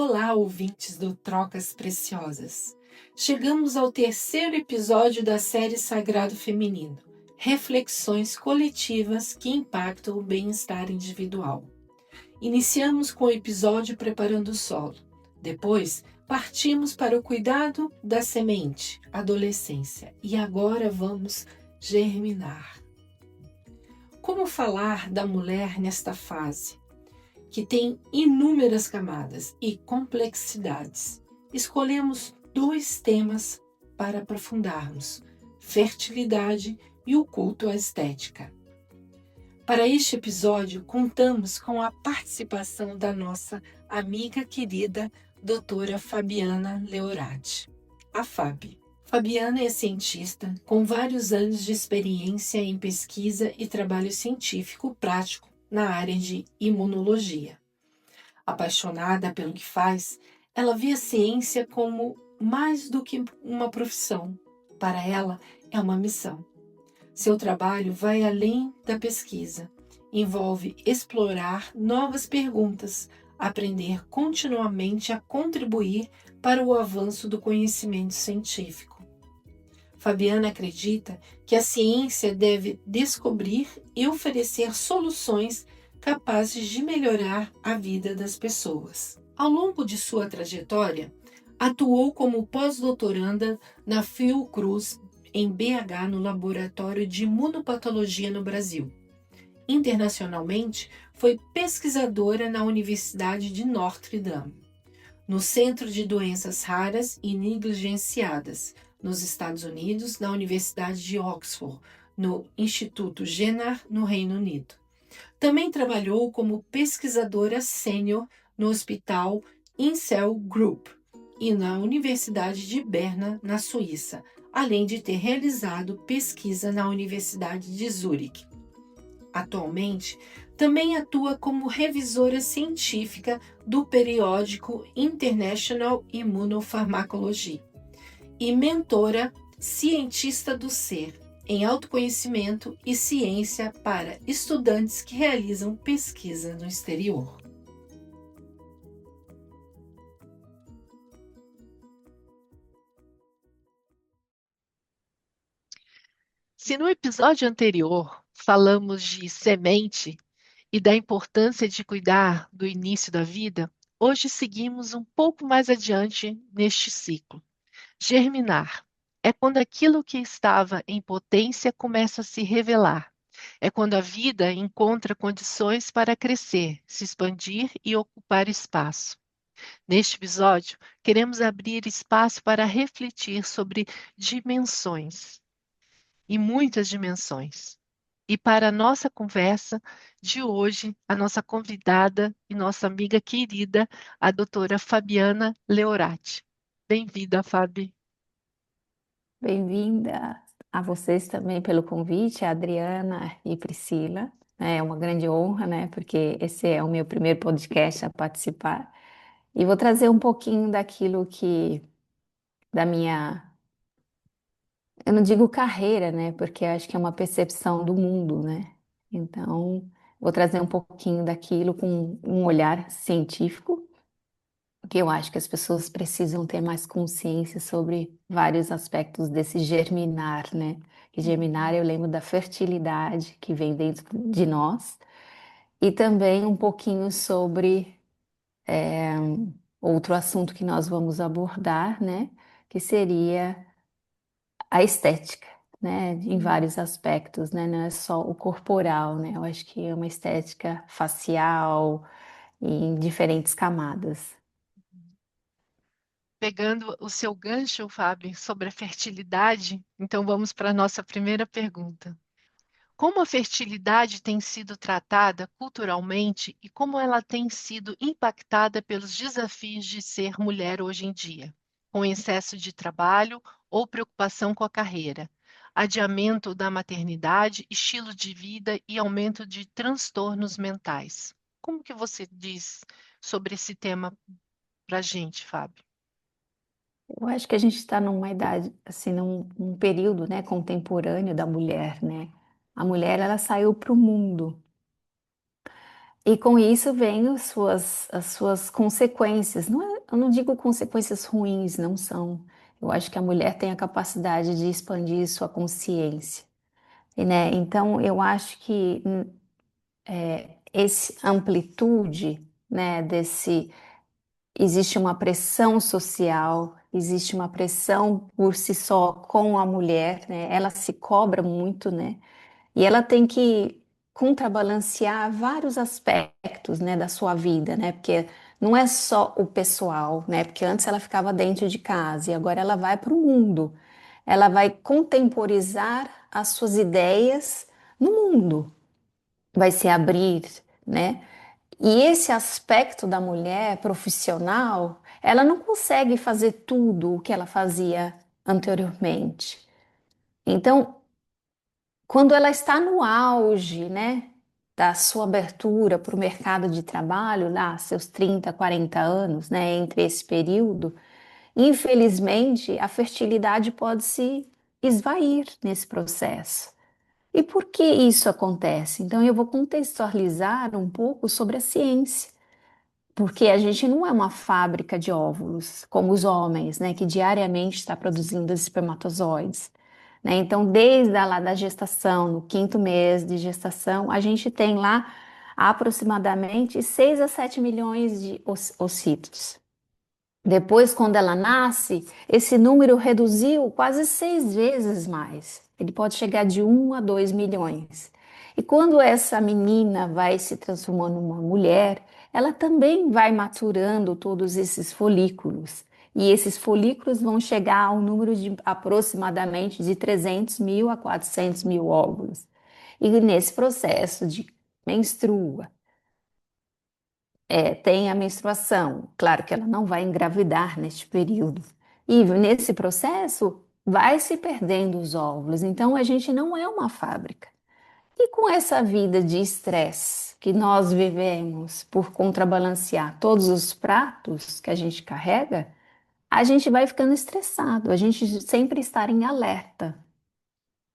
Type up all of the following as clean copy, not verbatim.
Olá, ouvintes do Trocas Preciosas. Chegamos ao terceiro episódio da série Sagrado Feminino, reflexões coletivas que impactam o bem-estar individual. Iniciamos com o episódio Preparando o Solo. Depois, partimos para o cuidado da semente, adolescência. E agora vamos germinar. Como falar da mulher nesta fase, que tem inúmeras camadas e complexidades? Escolhemos 2 temas para aprofundarmos: fertilidade e o culto à estética. Para este episódio, contamos com a participação da nossa amiga querida, doutora Fabiana Leorati, a Fabi. Fabiana é cientista com vários anos de experiência em pesquisa e trabalho científico prático na área de imunologia. Apaixonada pelo que faz, ela vê a ciência como mais do que uma profissão. Para ela, é uma missão. Seu trabalho vai além da pesquisa. Envolve explorar novas perguntas, aprender continuamente a contribuir para o avanço do conhecimento científico. Fabiana acredita que a ciência deve descobrir e oferecer soluções capazes de melhorar a vida das pessoas. Ao longo de sua trajetória, atuou como pós-doutoranda na Fiocruz, em BH, no Laboratório de Imunopatologia no Brasil. Internacionalmente, foi pesquisadora na Universidade de Notre Dame, no Centro de Doenças Raras e Negligenciadas, nos Estados Unidos, na Universidade de Oxford, no Instituto Jenner, no Reino Unido. Também trabalhou como pesquisadora sênior no Hospital Insel Group e na Universidade de Berna, na Suíça, além de ter realizado pesquisa na Universidade de Zurique. Atualmente, também atua como revisora científica do periódico International Immunopharmacology e mentora cientista do ser em autoconhecimento e ciência para estudantes que realizam pesquisa no exterior. Se no episódio anterior falamos de semente e da importância de cuidar do início da vida, hoje seguimos um pouco mais adiante neste ciclo. Germinar é quando aquilo que estava em potência começa a se revelar. É quando a vida encontra condições para crescer, se expandir e ocupar espaço. Neste episódio, queremos abrir espaço para refletir sobre dimensões e muitas dimensões. E para a nossa conversa de hoje, a nossa convidada e nossa amiga querida, a doutora Fabiana Leorati. Bem-vinda, Fabi. Bem-vinda a vocês também pelo convite, Adriana e Priscila. É uma grande honra, né? Porque esse é o meu primeiro podcast a participar. E vou trazer um pouquinho daquilo da minha, eu não digo carreira, né? Porque acho que é uma percepção do mundo, né? Então, vou trazer um pouquinho daquilo com um olhar científico, porque eu acho que as pessoas precisam ter mais consciência sobre vários aspectos desse germinar, né? Que germinar, eu lembro da fertilidade que vem dentro de nós, e também um pouquinho sobre outro assunto que nós vamos abordar, né? Que seria a estética, né? Em vários aspectos, né? Não é só o corporal, né? Eu acho que é uma estética facial, em diferentes camadas. Pegando o seu gancho, Fábio, sobre a fertilidade, então vamos para a nossa primeira pergunta. Como a fertilidade tem sido tratada culturalmente e como ela tem sido impactada pelos desafios de ser mulher hoje em dia, com excesso de trabalho ou preocupação com a carreira, adiamento da maternidade, estilo de vida e aumento de transtornos mentais? Como que você diz sobre esse tema para a gente, Fábio? Eu acho que a gente está numa idade, assim, num período, né, contemporâneo da mulher, né? A mulher, ela saiu para o mundo. E com isso vem as suas consequências. Eu não digo consequências ruins, não são. Eu acho que a mulher tem a capacidade de expandir sua consciência. E, né? Então, eu acho que esse amplitude, né, existe uma pressão social, existe uma pressão por si só com a mulher, né? Ela se cobra muito, né? E ela tem que contrabalancear vários aspectos, né, da sua vida, né? Porque não é só o pessoal, né? Porque antes ela ficava dentro de casa e agora ela vai para o mundo. Ela vai contemporizar as suas ideias no mundo, vai se abrir, né? E esse aspecto da mulher profissional, ela não consegue fazer tudo o que ela fazia anteriormente. Então, quando ela está no auge, né, da sua abertura para o mercado de trabalho, lá, seus 30, 40 anos, né, entre esse período, infelizmente, a fertilidade pode se esvair nesse processo. E por que isso acontece? Então, eu vou contextualizar um pouco sobre a ciência. Porque a gente não é uma fábrica de óvulos, como os homens, né, que diariamente está produzindo os espermatozoides, né? Então, desde lá da gestação, no quinto mês de gestação, a gente tem lá aproximadamente 6 a 7 milhões de ocítodos. Depois, quando ela nasce, esse número reduziu quase 6 vezes mais. Ele pode chegar de 1 a 2 milhões. E quando essa menina vai se transformando numa mulher, ela também vai maturando todos esses folículos. E esses folículos vão chegar ao número de aproximadamente de 300 mil a 400 mil óvulos. E nesse processo de menstrua, tem a menstruação. Claro que ela não vai engravidar neste período. E nesse processo vai se perdendo os óvulos. Então a gente não é uma fábrica. E com essa vida de estresse que nós vivemos por contrabalancear todos os pratos que a gente carrega, a gente vai ficando estressado, a gente sempre está em alerta.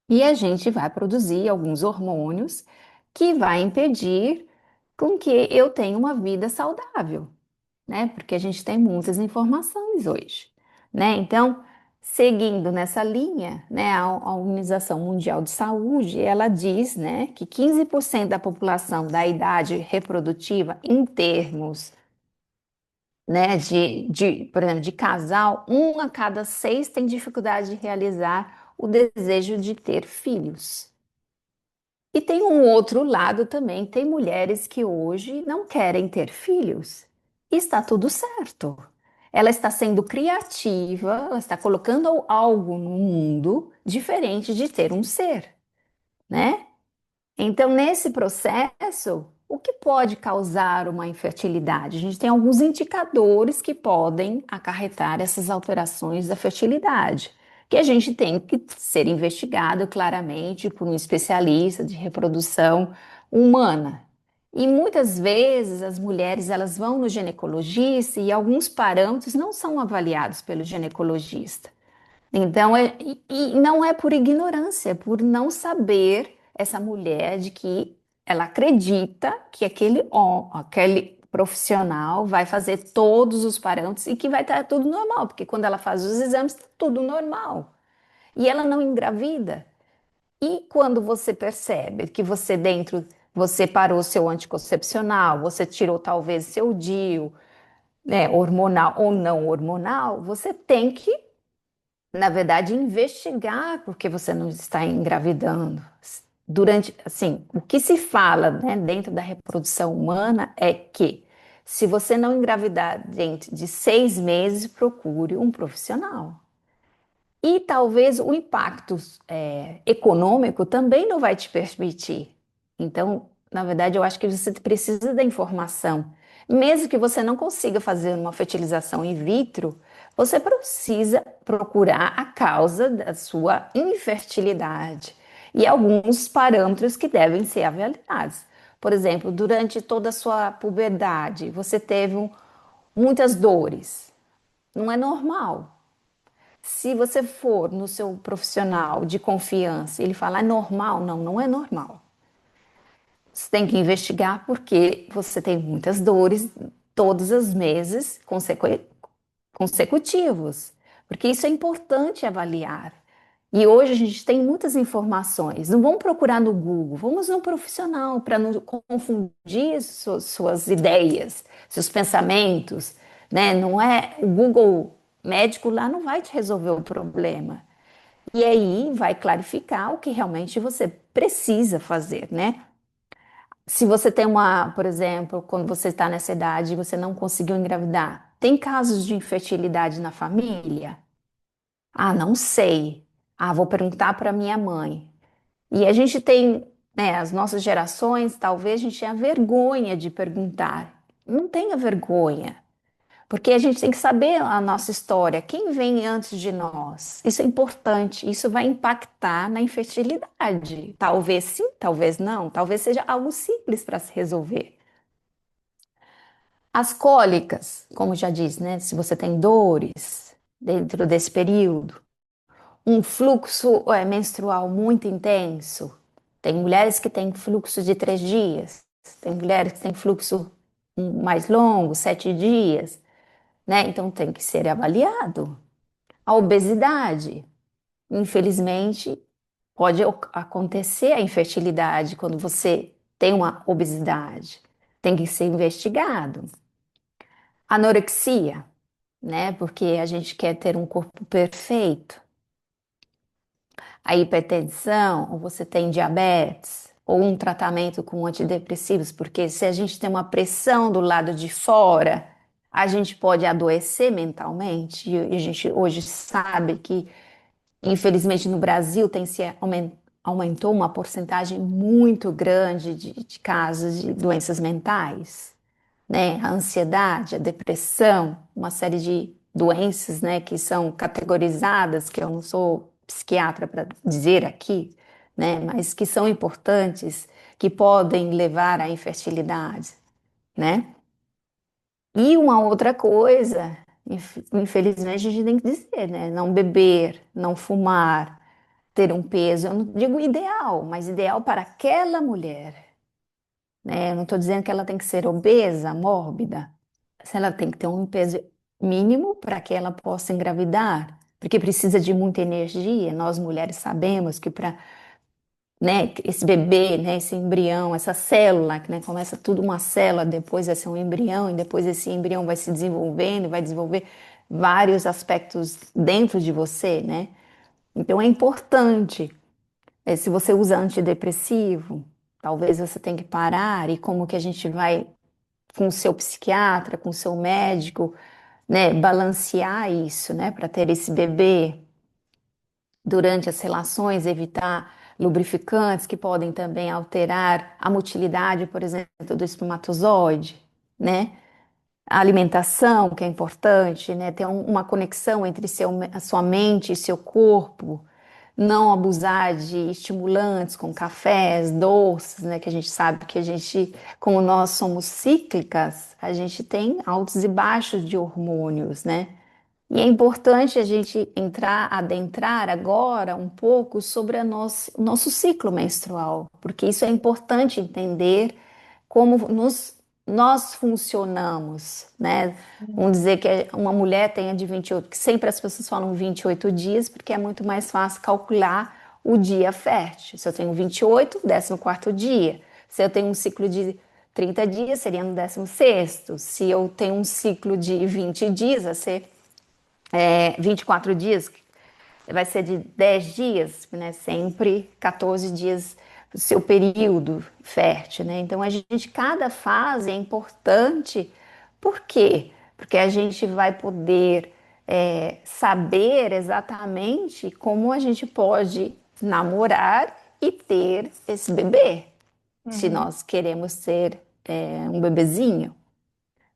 E a gente vai produzir alguns hormônios que vai impedir com que eu tenha uma vida saudável, né? Porque a gente tem muitas informações hoje, né? Então, seguindo nessa linha, né, a Organização Mundial de Saúde, ela diz, né, que 15% da população da idade reprodutiva, em termos, né, por exemplo, de casal, 1 a cada 6 tem dificuldade de realizar o desejo de ter filhos. E tem um outro lado também, tem mulheres que hoje não querem ter filhos. E está tudo certo. Ela está sendo criativa, ela está colocando algo no mundo diferente de ter um ser, né? Então, nesse processo, o que pode causar uma infertilidade? A gente tem alguns indicadores que podem acarretar essas alterações da fertilidade, que a gente tem que ser investigado claramente por um especialista de reprodução humana. E muitas vezes as mulheres elas vão no ginecologista e alguns parâmetros não são avaliados pelo ginecologista. Então, e não é por ignorância, é por não saber essa mulher de que ela acredita que aquele profissional vai fazer todos os parâmetros e que vai estar tudo normal, porque quando ela faz os exames, está tudo normal. E ela não engravida. E quando você percebe que você parou seu anticoncepcional, você tirou talvez seu DIU, né, hormonal ou não hormonal, você tem que na verdade, investigar porque você não está engravidando. Durante, assim, o que se fala, né, dentro da reprodução humana é que se você não engravidar dentro de 6 meses, procure um profissional. E talvez o impacto econômico também não vai te permitir. Então, na verdade, eu acho que você precisa da informação. Mesmo que você não consiga fazer uma fertilização in vitro, você precisa procurar a causa da sua infertilidade e alguns parâmetros que devem ser avaliados. Por exemplo, durante toda a sua puberdade, você teve muitas dores. Não é normal. Se você for no seu profissional de confiança, ele falar é normal, não, não é normal. você tem que investigar porque você tem muitas dores todos os meses consecutivos, porque isso é importante avaliar. E hoje a gente tem muitas informações. Não vamos procurar no Google, vamos no profissional para não confundir suas ideias, seus pensamentos, né? Não é o Google médico lá não vai te resolver o problema. E aí vai clarificar o que realmente você precisa fazer, né? Se você tem por exemplo, quando você está nessa idade e você não conseguiu engravidar, tem casos de infertilidade na família? Ah, não sei. Ah, vou perguntar para minha mãe. E a gente tem, né, as nossas gerações, talvez a gente tenha vergonha de perguntar. Não tenha vergonha, porque a gente tem que saber a nossa história, quem vem antes de nós. Isso é importante, isso vai impactar na infertilidade. Talvez sim, talvez não, talvez seja algo simples para se resolver. As cólicas, como já disse, né, se você tem dores dentro desse período, um fluxo menstrual muito intenso. Tem mulheres que têm fluxo de 3 dias, tem mulheres que têm fluxo mais longo, 7 dias, né? Então tem que ser avaliado. A obesidade, infelizmente, pode acontecer a infertilidade quando você tem uma obesidade. Tem que ser investigado. Anorexia, né? Porque a gente quer ter um corpo perfeito. A hipertensão, ou você tem diabetes, ou um tratamento com antidepressivos, porque se a gente tem uma pressão do lado de fora, a gente pode adoecer mentalmente. E a gente hoje sabe que, infelizmente, no Brasil aumentou uma porcentagem muito grande de casos de doenças mentais, né? A ansiedade, a depressão, uma série de doenças, né, que são categorizadas, que eu não sou psiquiatra para dizer aqui, né, mas que são importantes, que podem levar à infertilidade, né? E uma outra coisa, infelizmente a gente tem que dizer, né, não beber, não fumar, ter um peso, eu não digo ideal, mas ideal para aquela mulher, né? Eu não estou dizendo que ela tem que ser obesa, mórbida. Se ela tem que ter um peso mínimo para que ela possa engravidar, porque precisa de muita energia. Nós mulheres sabemos que para, né, esse bebê, né, esse embrião, essa célula, que, né, começa tudo uma célula, depois vai ser um embrião, e depois esse embrião vai se desenvolvendo, vai desenvolver vários aspectos dentro de você, né? Então é importante. Se você usa antidepressivo, talvez você tenha que parar e como que a gente vai com o seu psiquiatra, com o seu médico, né, balancear isso, né, para ter esse bebê durante as relações, evitar lubrificantes que podem também alterar a motilidade, por exemplo, do espermatozoide, né? A alimentação, que é importante, né? Ter uma conexão entre a sua mente e seu corpo, não abusar de estimulantes como cafés, doces, né? Que a gente sabe que a gente, como nós somos cíclicas, a gente tem altos e baixos de hormônios, né? E é importante a gente adentrar agora um pouco sobre o nosso ciclo menstrual, porque isso é importante entender como nós funcionamos, né? Vamos dizer que uma mulher tenha de 28, que sempre as pessoas falam 28 dias, porque é muito mais fácil calcular o dia fértil. Se eu tenho 28, 14º dia. Se eu tenho um ciclo de 30 dias, seria no 16º. Se eu tenho um ciclo de 20 dias, vai ser 24 dias, vai ser de 10 dias, né? Sempre 14 dias do seu período fértil, né? Então, cada fase é importante. Por quê? Porque a gente vai poder saber exatamente como a gente pode namorar e ter esse bebê, se Uhum. nós queremos ter um bebezinho.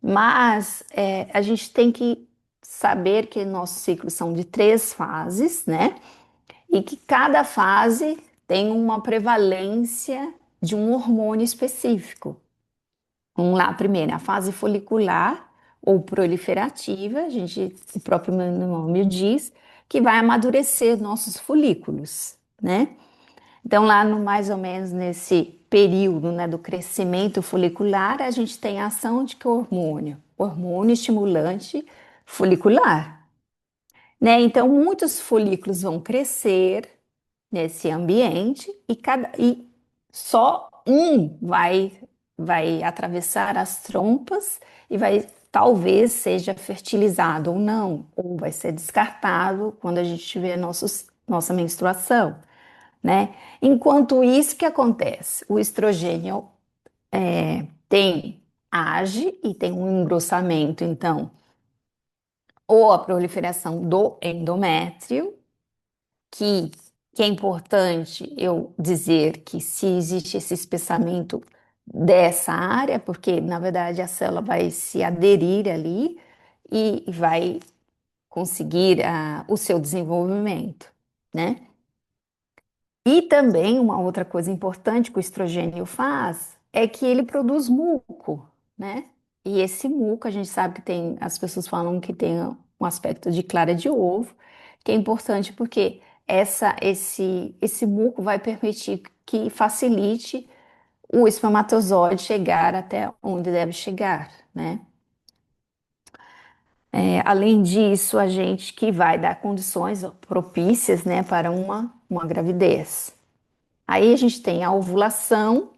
Mas a gente tem que saber que nossos ciclos são de 3 fases, né? E que cada fase tem uma prevalência de um hormônio específico. Vamos lá, primeiro, a fase folicular ou proliferativa, o próprio nome diz, que vai amadurecer nossos folículos, né? Então, lá no mais ou menos nesse período, né, do crescimento folicular, a gente tem a ação de que hormônio? Hormônio estimulante folicular, né? Então, muitos folículos vão crescer nesse ambiente e só um vai atravessar as trompas e vai talvez seja fertilizado ou não, ou vai ser descartado quando a gente tiver nossa menstruação, né? Enquanto isso, o que acontece? O estrogênio age e tem um engrossamento, então, ou a proliferação do endométrio, que, que é importante eu dizer que se existe esse espessamento dessa área, porque na verdade a célula vai se aderir ali e vai conseguir o seu desenvolvimento, né? E também uma outra coisa importante que o estrogênio faz é que ele produz muco, né? E esse muco, a gente sabe que tem, as pessoas falam que tem um aspecto de clara de ovo, que é importante porque esse muco vai permitir que facilite o espermatozoide chegar até onde deve chegar, né? Além disso, a gente que vai dar condições propícias, né, para uma gravidez. Aí a gente tem a ovulação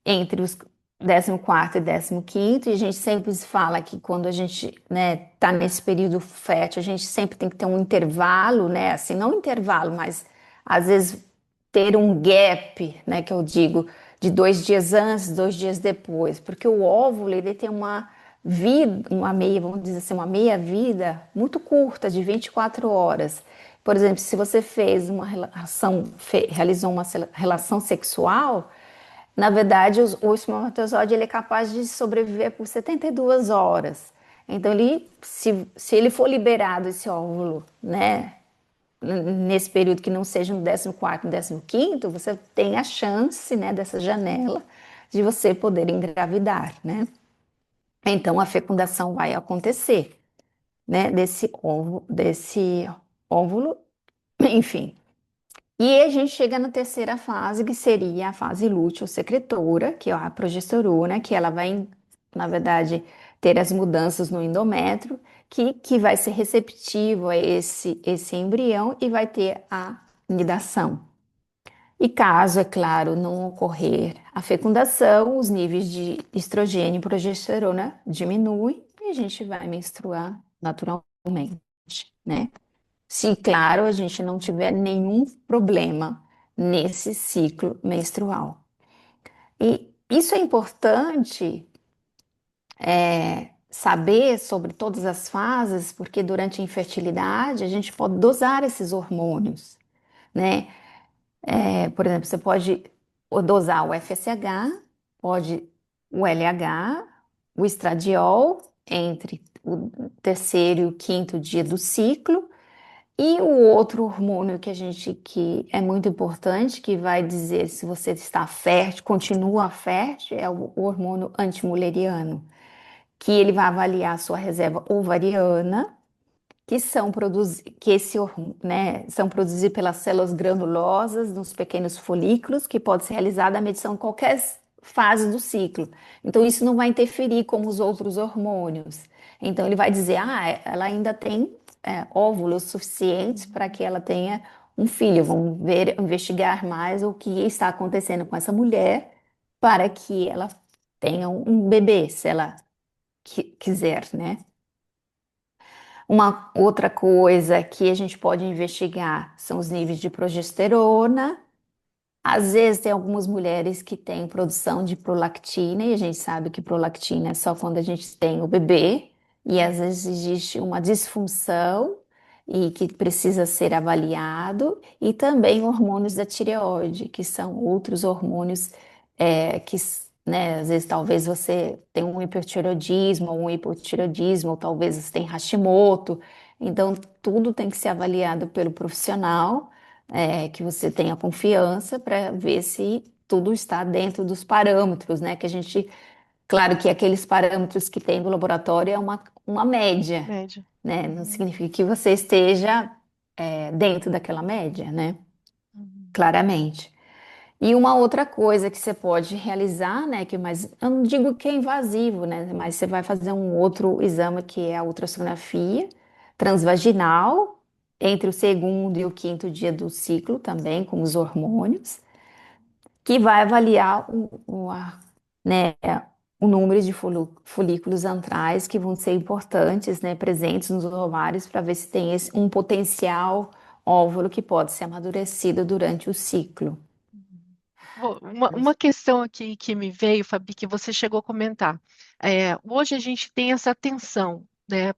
entre os 14º e 15º, e a gente sempre fala que quando a gente, né, tá nesse período fértil, a gente sempre tem que ter um intervalo, né, assim, não intervalo, mas às vezes ter um gap, né, que eu digo, de 2 dias antes, 2 dias depois, porque o óvulo, ele tem uma vida, uma meia, vamos dizer assim, uma meia vida muito curta, de 24 horas. Por exemplo, se você fez uma relação, realizou uma relação sexual, na verdade, o espermatozoide ele é capaz de sobreviver por 72 horas. Então, se ele for liberado esse óvulo, né, nesse período que não seja no 14º, no 15º, você tem a chance, né, dessa janela de você poder engravidar, né? Então, a fecundação vai acontecer, né, desse óvulo, enfim. E a gente chega na terceira fase, que seria a fase lúteo secretora, que é a progesterona, que ela vai, na verdade, ter as mudanças no endométrio, que vai ser receptivo a esse embrião e vai ter a nidação. E caso, é claro, não ocorrer a fecundação, os níveis de estrogênio e progesterona diminuem e a gente vai menstruar naturalmente, né? Se, claro, a gente não tiver nenhum problema nesse ciclo menstrual. E isso é importante saber sobre todas as fases, porque durante a infertilidade a gente pode dosar esses hormônios, né? Por exemplo, você pode dosar o FSH, pode o LH, o estradiol entre o terceiro e o quinto dia do ciclo. E o outro hormônio que é muito importante, que vai dizer se você está fértil, continua fértil, é o hormônio antimuleriano, que ele vai avaliar a sua reserva ovariana, são produzidos pelas células granulosas nos pequenos folículos, que pode ser realizada a medição em qualquer fase do ciclo. Então, isso não vai interferir como os outros hormônios. Então, ele vai dizer, ela ainda tem óvulos suficientes para que ela tenha um filho. Vamos ver, investigar mais o que está acontecendo com essa mulher para que ela tenha um bebê, se ela quiser, né? Uma outra coisa que a gente pode investigar são os níveis de progesterona. Às vezes tem algumas mulheres que têm produção de prolactina e a gente sabe que prolactina é só quando a gente tem o bebê e às vezes existe uma disfunção e que precisa ser avaliado e também hormônios da tireoide, que são outros hormônios que, né, às vezes talvez você tenha um hipertireoidismo ou um hipotireoidismo ou talvez você tenha Hashimoto. Então tudo tem que ser avaliado pelo profissional que você tenha confiança para ver se tudo está dentro dos parâmetros, né? Que a gente, claro que aqueles parâmetros que tem do laboratório é uma média, Média. né? Não Uhum, significa que você esteja dentro daquela média, né? uhum. Claramente. E uma outra coisa que você pode realizar, né, que mas eu não digo que é invasivo, né, mas você vai fazer um outro exame que é a ultrassonografia transvaginal entre o segundo e o quinto dia do ciclo também, com os hormônios, que vai avaliar né, o número de folículos antrais que vão ser importantes, né, presentes nos ovários para ver se tem um potencial óvulo que pode ser amadurecido durante o ciclo. Uma questão aqui que me veio, Fabi, que você chegou a comentar. Hoje a gente tem essa atenção, né,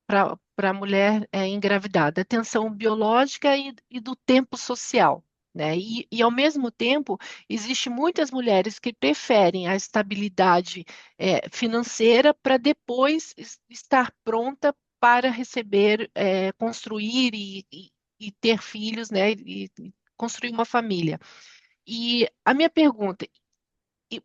para a mulher engravidada, atenção biológica e do tempo social, né? Ao mesmo tempo, existe muitas mulheres que preferem a estabilidade financeira para depois estar pronta para receber, construir e ter filhos, né? E construir uma família. E a minha pergunta,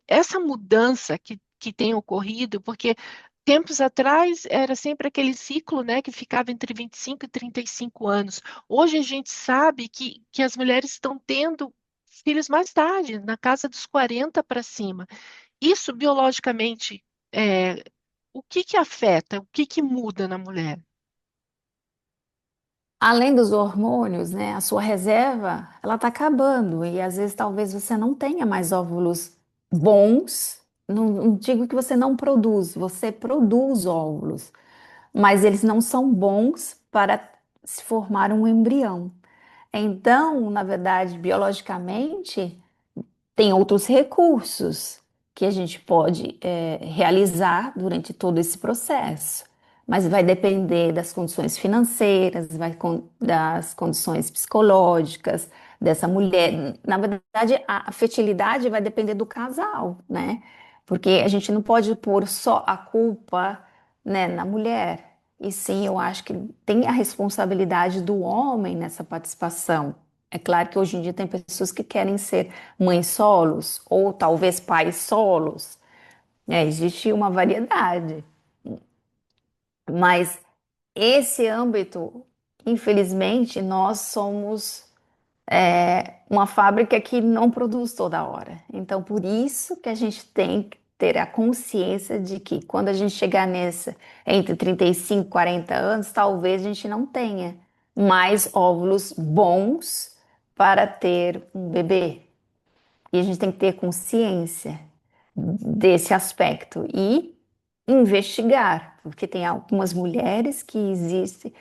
essa mudança que tem ocorrido, porque tempos atrás era sempre aquele ciclo, né, que ficava entre 25 e 35 anos. Hoje a gente sabe que as mulheres estão tendo filhos mais tarde, na casa dos 40 para cima. Isso biologicamente, é, o que que afeta, o que que muda na mulher? Além dos hormônios, né, a sua reserva, ela está acabando e às vezes talvez você não tenha mais óvulos bons. Não digo que você não produz, você produz óvulos, mas eles não são bons para se formar um embrião. Então, na verdade, biologicamente, tem outros recursos que a gente pode realizar durante todo esse processo, mas vai depender das condições financeiras, das condições psicológicas dessa mulher. Na verdade, a fertilidade vai depender do casal, né? Porque a gente não pode pôr só a culpa, né, na mulher. E sim, eu acho que tem a responsabilidade do homem nessa participação. É claro que hoje em dia tem pessoas que querem ser mães solos ou talvez pais solos. Existe uma variedade, mas esse âmbito, infelizmente, nós somos uma fábrica que não produz toda hora. Então, por isso que a gente tem que ter a consciência de que quando a gente chegar nessa entre 35 e 40 anos, talvez a gente não tenha mais óvulos bons para ter um bebê. E a gente tem que ter consciência desse aspecto e investigar, porque tem algumas mulheres que existem,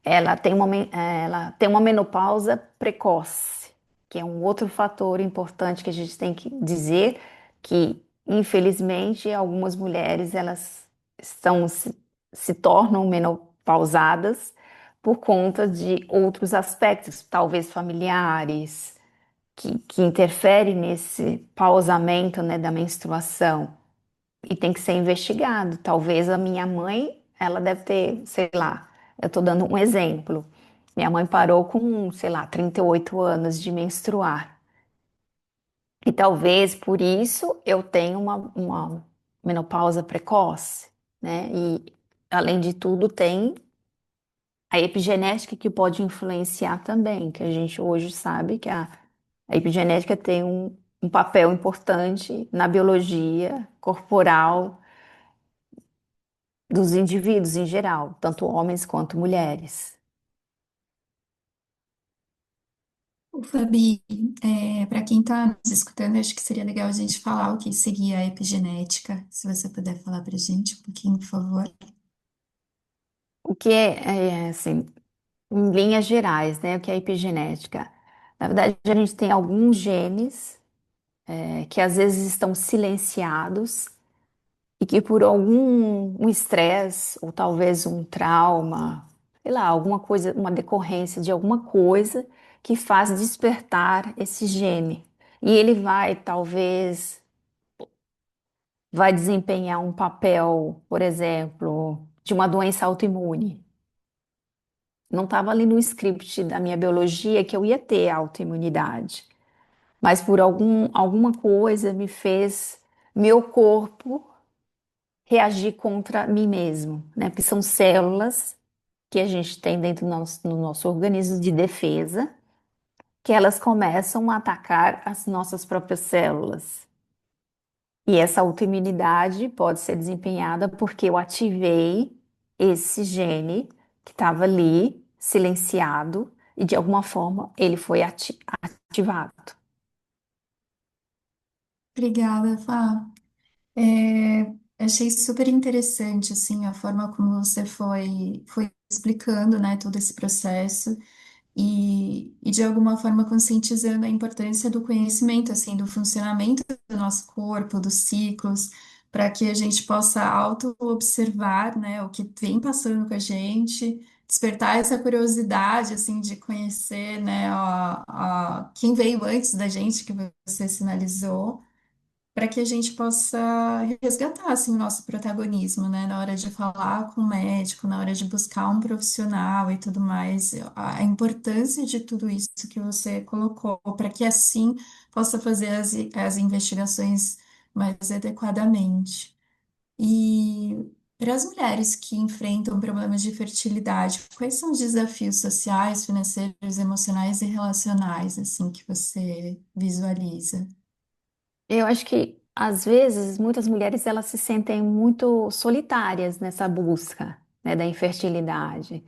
ela tem uma menopausa precoce, que é um outro fator importante que a gente tem que dizer que, infelizmente, algumas mulheres elas se tornam menopausadas por conta de outros aspectos, talvez familiares que interfere nesse pausamento, né, da menstruação e tem que ser investigado. Talvez a minha mãe, ela deve ter, sei lá, eu estou dando um exemplo. Minha mãe parou com, sei lá, 38 anos de menstruar. E talvez por isso eu tenha uma menopausa precoce, né? E além de tudo, tem a epigenética que pode influenciar também, que a gente hoje sabe que a epigenética tem um papel importante na biologia corporal dos indivíduos em geral, tanto homens quanto mulheres. Ô, Fabi, para quem está nos escutando, acho que seria legal a gente falar o que seria a epigenética. Se você puder falar para a gente um pouquinho, por favor. O que assim, em linhas gerais, né? O que é epigenética? Na verdade, a gente tem alguns genes que às vezes estão silenciados e que por algum um estresse ou talvez um trauma, sei lá, alguma coisa, uma decorrência de alguma coisa que faz despertar esse gene. E ele vai desempenhar um papel, por exemplo, de uma doença autoimune. Não estava ali no script da minha biologia que eu ia ter autoimunidade, mas por alguma coisa me fez meu corpo reagir contra mim mesmo, né? Porque são células que a gente tem dentro do no nosso organismo de defesa que elas começam a atacar as nossas próprias células. E essa autoimunidade pode ser desempenhada porque eu ativei esse gene que estava ali, silenciado, e de alguma forma ele foi ativado. Obrigada, Fá. Achei super interessante, assim, a forma como você foi explicando, né, todo esse processo e de alguma forma conscientizando a importância do conhecimento, assim, do funcionamento do nosso corpo, dos ciclos, para que a gente possa auto-observar, né, o que vem passando com a gente, despertar essa curiosidade, assim, de conhecer, né, quem veio antes da gente, que você sinalizou para que a gente possa resgatar assim, o nosso protagonismo, né? Na hora de falar com o médico, na hora de buscar um profissional e tudo mais, a importância de tudo isso que você colocou, para que assim possa fazer as investigações mais adequadamente. E para as mulheres que enfrentam problemas de fertilidade, quais são os desafios sociais, financeiros, emocionais e relacionais assim que você visualiza? Eu acho que às vezes muitas mulheres elas se sentem muito solitárias nessa busca, né, da infertilidade.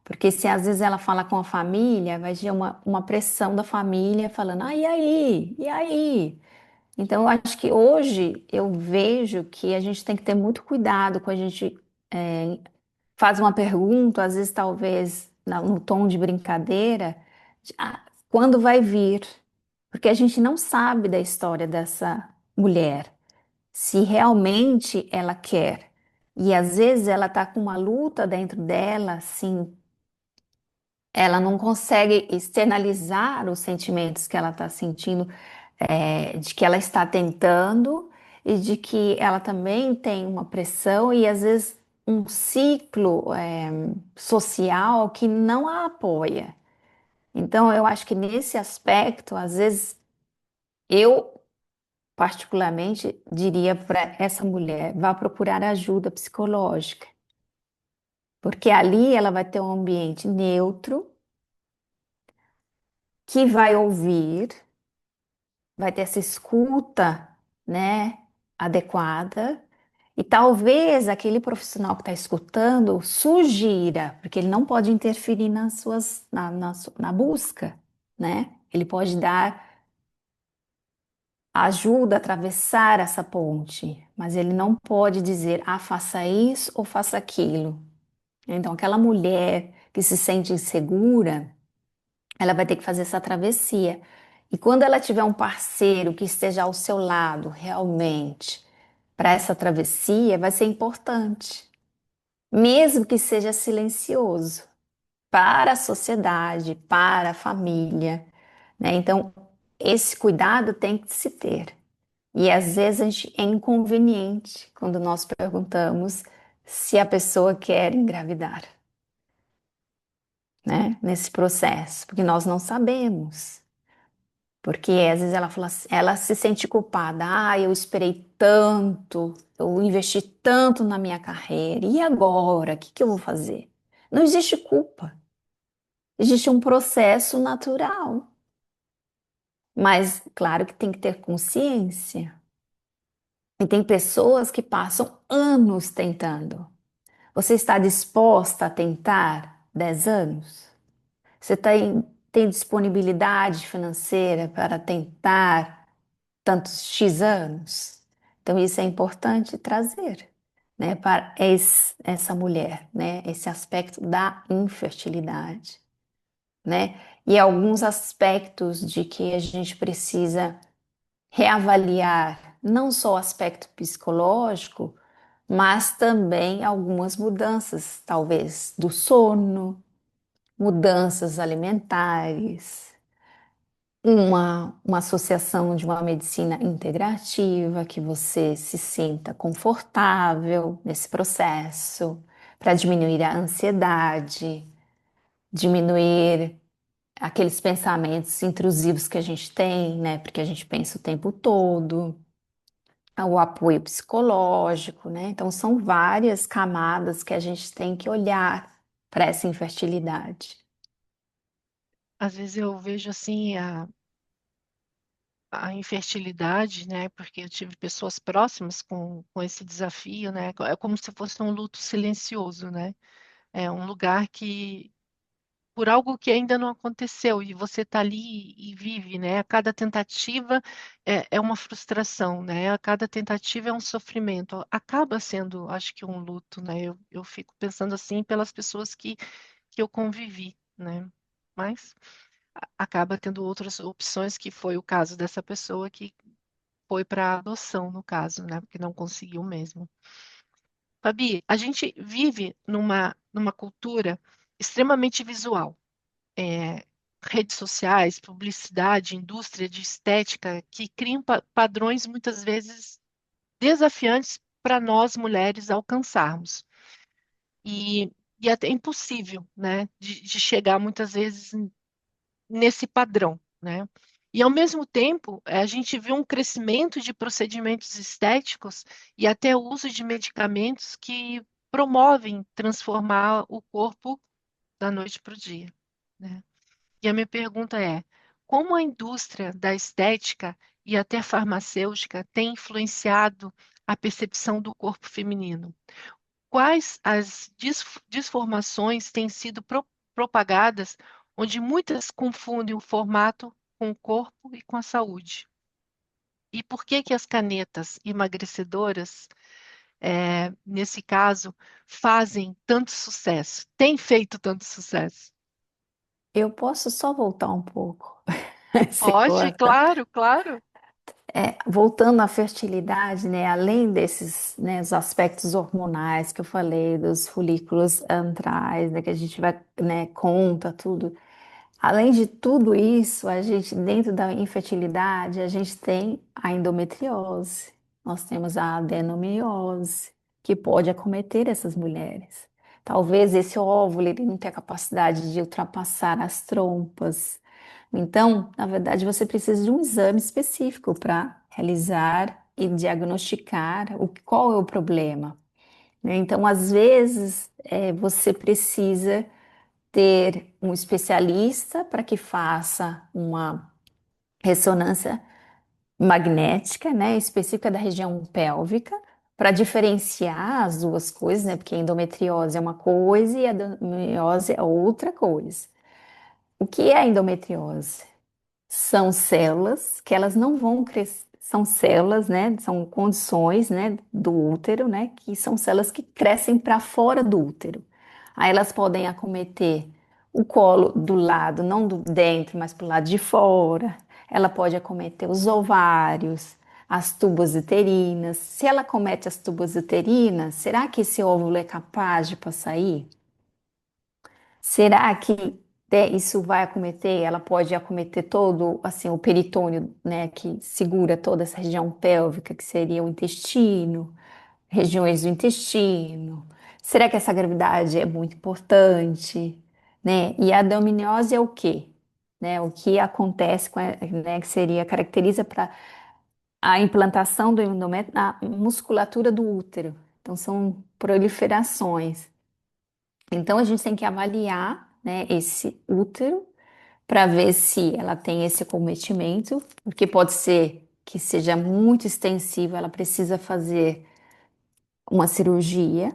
Porque se às vezes ela fala com a família, vai ter uma pressão da família falando, ah, e aí? E aí? Então eu acho que hoje eu vejo que a gente tem que ter muito cuidado quando a gente faz uma pergunta, às vezes talvez no tom de brincadeira, "Ah, quando vai vir?" Porque a gente não sabe da história dessa mulher, se realmente ela quer. E às vezes ela está com uma luta dentro dela, assim, ela não consegue externalizar os sentimentos que ela está sentindo, de que ela está tentando e de que ela também tem uma pressão e às vezes um ciclo, social que não a apoia. Então, eu acho que nesse aspecto, às vezes, eu particularmente diria para essa mulher, vá procurar ajuda psicológica, porque ali ela vai ter um ambiente neutro, que vai ouvir, vai ter essa escuta, né, adequada, e talvez aquele profissional que está escutando sugira, porque ele não pode interferir na busca, né? Ele pode dar ajuda a atravessar essa ponte, mas ele não pode dizer, ah, faça isso ou faça aquilo. Então, aquela mulher que se sente insegura, ela vai ter que fazer essa travessia. E quando ela tiver um parceiro que esteja ao seu lado, realmente, para essa travessia, vai ser importante, mesmo que seja silencioso, para a sociedade, para a família, né? Então, esse cuidado tem que se ter. E às vezes a gente é inconveniente quando nós perguntamos se a pessoa quer engravidar, né? Nesse processo, porque nós não sabemos. Porque às vezes ela fala assim, ela se sente culpada. Ah, eu esperei tanto, eu investi tanto na minha carreira, e agora? O que que eu vou fazer? Não existe culpa, existe um processo natural. Mas claro que tem que ter consciência. E tem pessoas que passam anos tentando. Você está disposta a tentar 10 anos? Você tem disponibilidade financeira para tentar tantos X anos? Então, isso é importante trazer, né, para essa mulher, né, esse aspecto da infertilidade, né, e alguns aspectos de que a gente precisa reavaliar, não só o aspecto psicológico, mas também algumas mudanças, talvez do sono, mudanças alimentares, uma associação de uma medicina integrativa, que você se sinta confortável nesse processo, para diminuir a ansiedade, diminuir aqueles pensamentos intrusivos que a gente tem, né? Porque a gente pensa o tempo todo. O apoio psicológico, né? Então, são várias camadas que a gente tem que olhar para essa infertilidade. Às vezes eu vejo assim a infertilidade, né? Porque eu tive pessoas próximas com esse desafio, né? É como se fosse um luto silencioso, né? É um lugar que, por algo que ainda não aconteceu, e você está ali e vive, né? A cada tentativa é uma frustração, né? A cada tentativa é um sofrimento. Acaba sendo, acho que, um luto, né? Eu fico pensando assim pelas pessoas que eu convivi, né? Mas acaba tendo outras opções, que foi o caso dessa pessoa que foi para adoção, no caso, né? Porque não conseguiu mesmo. Fabi, a gente vive numa cultura extremamente visual. É, redes sociais, publicidade, indústria de estética, que criam padrões muitas vezes desafiantes para nós mulheres alcançarmos. E, e até impossível, né? De chegar muitas vezes nesse padrão, né? E ao mesmo tempo, a gente vê um crescimento de procedimentos estéticos e até o uso de medicamentos que promovem transformar o corpo da noite para o dia, né? E a minha pergunta é: como a indústria da estética e até farmacêutica tem influenciado a percepção do corpo feminino? Quais as disformações têm sido propagadas, onde muitas confundem o formato com o corpo e com a saúde? E por que que as canetas emagrecedoras, nesse caso, fazem tanto sucesso? Têm feito tanto sucesso? Eu posso só voltar um pouco? Você Pode, gosta? claro, claro. Voltando à fertilidade, né, além desses, né, os aspectos hormonais que eu falei, dos folículos antrais, né, que a gente vai, né, conta tudo. Além de tudo isso, a gente, dentro da infertilidade, a gente tem a endometriose, nós temos a adenomiose, que pode acometer essas mulheres. Talvez esse óvulo ele não tenha capacidade de ultrapassar as trompas. Então, na verdade, você precisa de um exame específico para realizar e diagnosticar qual é o problema, né? Então, às vezes, você precisa ter um especialista para que faça uma ressonância magnética, né, específica da região pélvica, para diferenciar as duas coisas, né, porque a endometriose é uma coisa e a adenomiose é outra coisa. O que é a endometriose? São células que elas não vão crescer, são células, né? São condições, né, do útero, né, que são células que crescem para fora do útero. Aí elas podem acometer o colo do lado, não do dentro, mas para o lado de fora. Ela pode acometer os ovários, as tubas uterinas. Se ela acomete as tubas uterinas, será que esse óvulo é capaz de passar aí? Será que isso vai acometer? Ela pode acometer todo, assim, o peritônio, né, que segura toda essa região pélvica, que seria o intestino, regiões do intestino. Será que essa gravidade é muito importante, né? E a adenomiose é o quê? Né, o que acontece com, né, que seria caracteriza para a implantação do endométrio na musculatura do útero. Então são proliferações. Então a gente tem que avaliar, né, esse útero para ver se ela tem esse acometimento, porque pode ser que seja muito extensivo, ela precisa fazer uma cirurgia,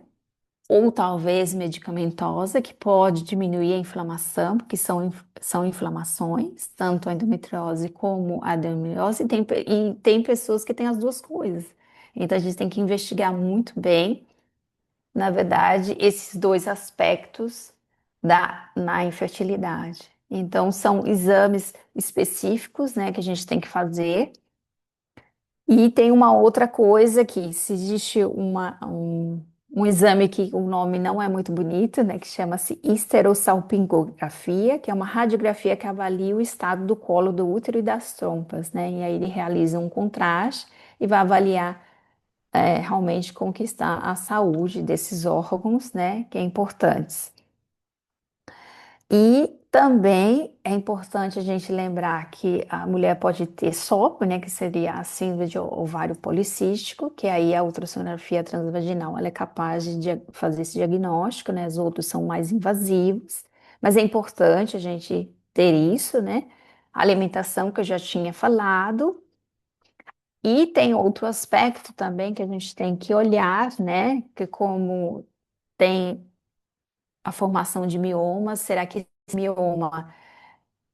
ou talvez medicamentosa, que pode diminuir a inflamação, porque são inflamações, tanto a endometriose como a adenomiose, e tem pessoas que têm as duas coisas. Então a gente tem que investigar muito bem, na verdade, esses dois aspectos na infertilidade. Então, são exames específicos, né, que a gente tem que fazer. E tem uma outra coisa que, se existe um exame que o nome não é muito bonito, né, que chama-se histerosalpingografia, que é uma radiografia que avalia o estado do colo do útero e das trompas, né? E aí ele realiza um contraste e vai avaliar realmente como que está a saúde desses órgãos, né, que é importantes. E também é importante a gente lembrar que a mulher pode ter SOP, né, que seria a síndrome de ovário policístico, que aí a ultrassonografia transvaginal ela é capaz de fazer esse diagnóstico, né, os outros são mais invasivos, mas é importante a gente ter isso, né? A alimentação que eu já tinha falado. E tem outro aspecto também que a gente tem que olhar, né? Que como tem a formação de miomas, será que esse mioma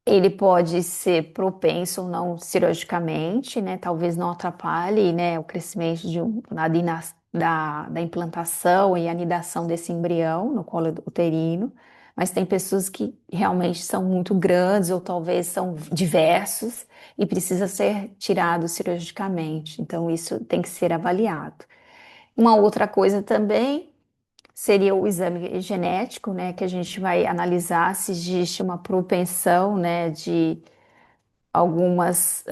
ele pode ser propenso ou não cirurgicamente, né? Talvez não atrapalhe, né, o crescimento da implantação e anidação desse embrião no colo uterino. Mas tem pessoas que realmente são muito grandes ou talvez são diversos e precisa ser tirado cirurgicamente. Então, isso tem que ser avaliado. Uma outra coisa também seria o exame genético, né, que a gente vai analisar se existe uma propensão, né, de algumas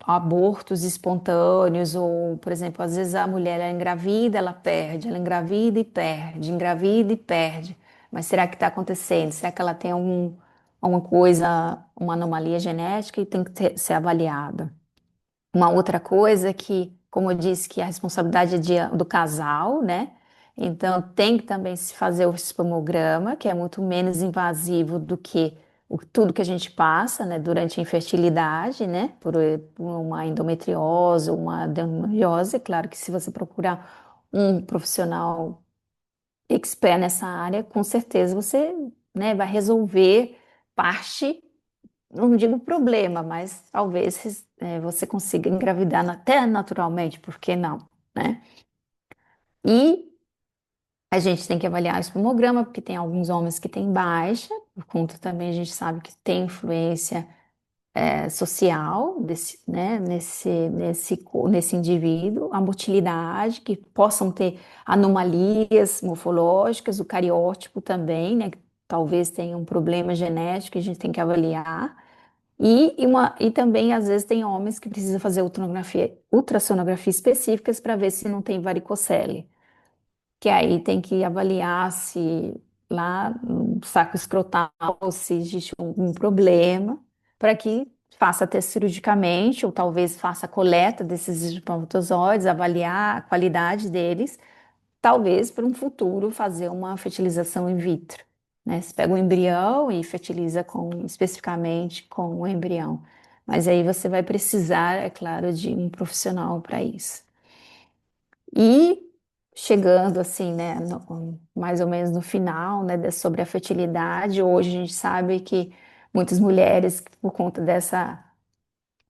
abortos espontâneos ou, por exemplo, às vezes a mulher ela engravida, ela engravida e perde. Mas será que está acontecendo? Será que ela tem alguma coisa, uma anomalia genética e tem que ser avaliada? Uma outra coisa que, como eu disse, que a responsabilidade é do casal, né? Então tem que também se fazer o espermograma, que é muito menos invasivo do que tudo que a gente passa, né, durante a infertilidade, né? Por uma endometriose, uma adenomiose. É claro que se você procurar um profissional expert nessa área, com certeza você, né, vai resolver parte, não digo problema, mas talvez você consiga engravidar até naturalmente, por que não, né? E a gente tem que avaliar o espermograma, porque tem alguns homens que têm baixa, por conta também a gente sabe que tem influência social né, nesse indivíduo, a motilidade, que possam ter anomalias morfológicas, o cariótipo também, né, que talvez tenha um problema genético que a gente tem que avaliar. E também, às vezes, tem homens que precisam fazer ultrassonografia específicas para ver se não tem varicocele. Que aí tem que avaliar se lá no saco escrotal se existe algum problema, para que faça até cirurgicamente, ou talvez faça a coleta desses espermatozoides, avaliar a qualidade deles, talvez para um futuro fazer uma fertilização in vitro, né? Você pega o embrião e fertiliza especificamente com o embrião. Mas aí você vai precisar, é claro, de um profissional para isso. E chegando assim, né, mais ou menos no final, né, sobre a fertilidade, hoje a gente sabe que muitas mulheres, por conta dessa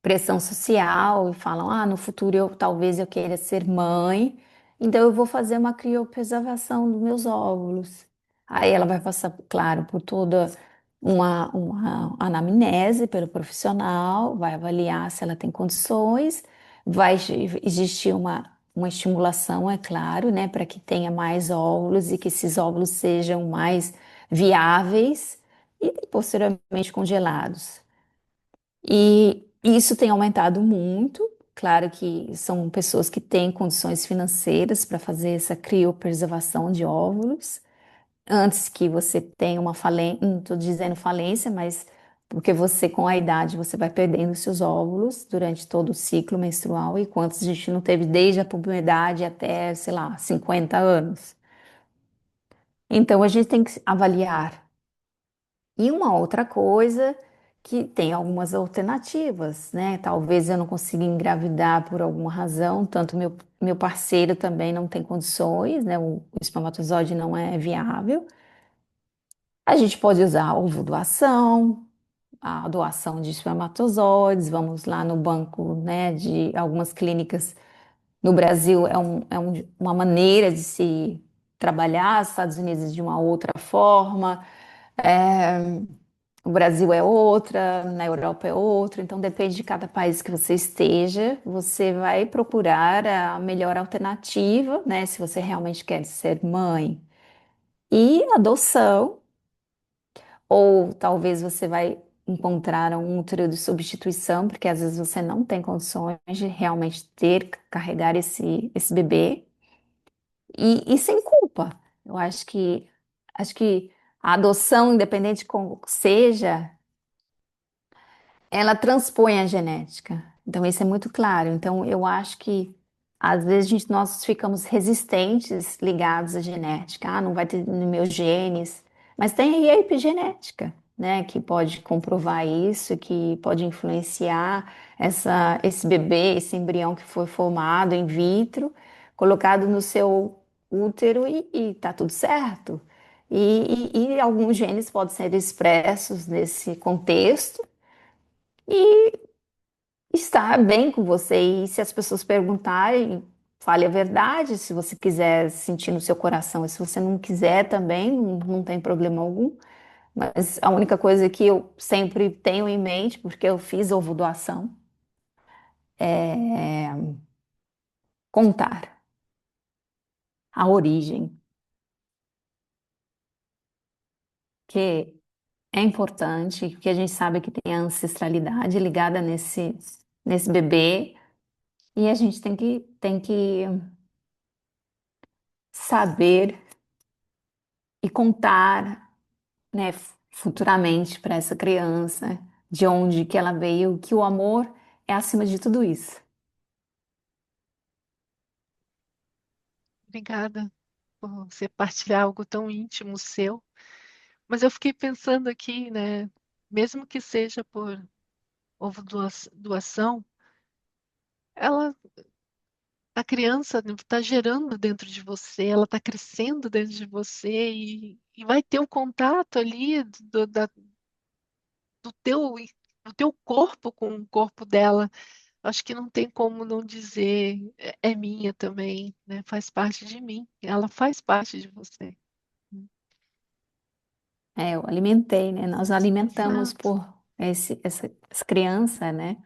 pressão social e falam, no futuro talvez eu queira ser mãe, então eu vou fazer uma criopreservação dos meus óvulos. Aí ela vai passar, claro, por toda uma anamnese pelo profissional, vai avaliar se ela tem condições, vai existir uma estimulação, é claro, né, para que tenha mais óvulos e que esses óvulos sejam mais viáveis e posteriormente congelados. E isso tem aumentado muito. Claro que são pessoas que têm condições financeiras para fazer essa criopreservação de óvulos. Antes que você tenha uma falência, não estou dizendo falência, mas porque você, com a idade, você vai perdendo seus óvulos durante todo o ciclo menstrual, e quantos a gente não teve desde a puberdade até, sei lá, 50 anos. Então a gente tem que avaliar. E uma outra coisa que tem algumas alternativas, né? Talvez eu não consiga engravidar por alguma razão, tanto meu parceiro também não tem condições, né? O espermatozoide não é viável. A gente pode usar a ovodoação, a doação de espermatozoides, vamos lá no banco, né, de algumas clínicas no Brasil, uma maneira de se trabalhar, os Estados Unidos de uma outra forma. É, o Brasil é outra, na Europa é outra, então depende de cada país que você esteja, você vai procurar a melhor alternativa, né? Se você realmente quer ser mãe. E adoção, ou talvez você vai encontrar um útero de substituição, porque às vezes você não tem condições de realmente carregar esse bebê, e sem culpa. Eu acho que a adoção, independente de como seja, ela transpõe a genética. Então, isso é muito claro. Então, eu acho que às vezes nós ficamos resistentes ligados à genética. Não vai ter nos meus genes. Mas tem aí a epigenética. né, que pode comprovar isso, que pode influenciar esse bebê, esse embrião que foi formado in vitro, colocado no seu útero e tá tudo certo. E alguns genes podem ser expressos nesse contexto e estar bem com você. E se as pessoas perguntarem, fale a verdade, se você quiser sentir no seu coração, e se você não quiser também, não tem problema algum. Mas a única coisa que eu sempre tenho em mente, porque eu fiz ovo doação, é contar a origem, que é importante, que a gente sabe que tem a ancestralidade ligada nesse bebê, e a gente tem que saber e contar, né, futuramente para essa criança de onde que ela veio, que o amor é acima de tudo isso. Obrigada por você partilhar algo tão íntimo seu. Mas eu fiquei pensando aqui, né? Mesmo que seja por ovo doação, ela, a criança está gerando dentro de você, ela está crescendo dentro de você e vai ter o contato ali do teu, do teu corpo com o corpo dela. Acho que não tem como não dizer, é minha também, né? Faz parte de mim, ela faz parte de você. É, eu alimentei, né? Nós alimentamos Exato. por essa criança, né?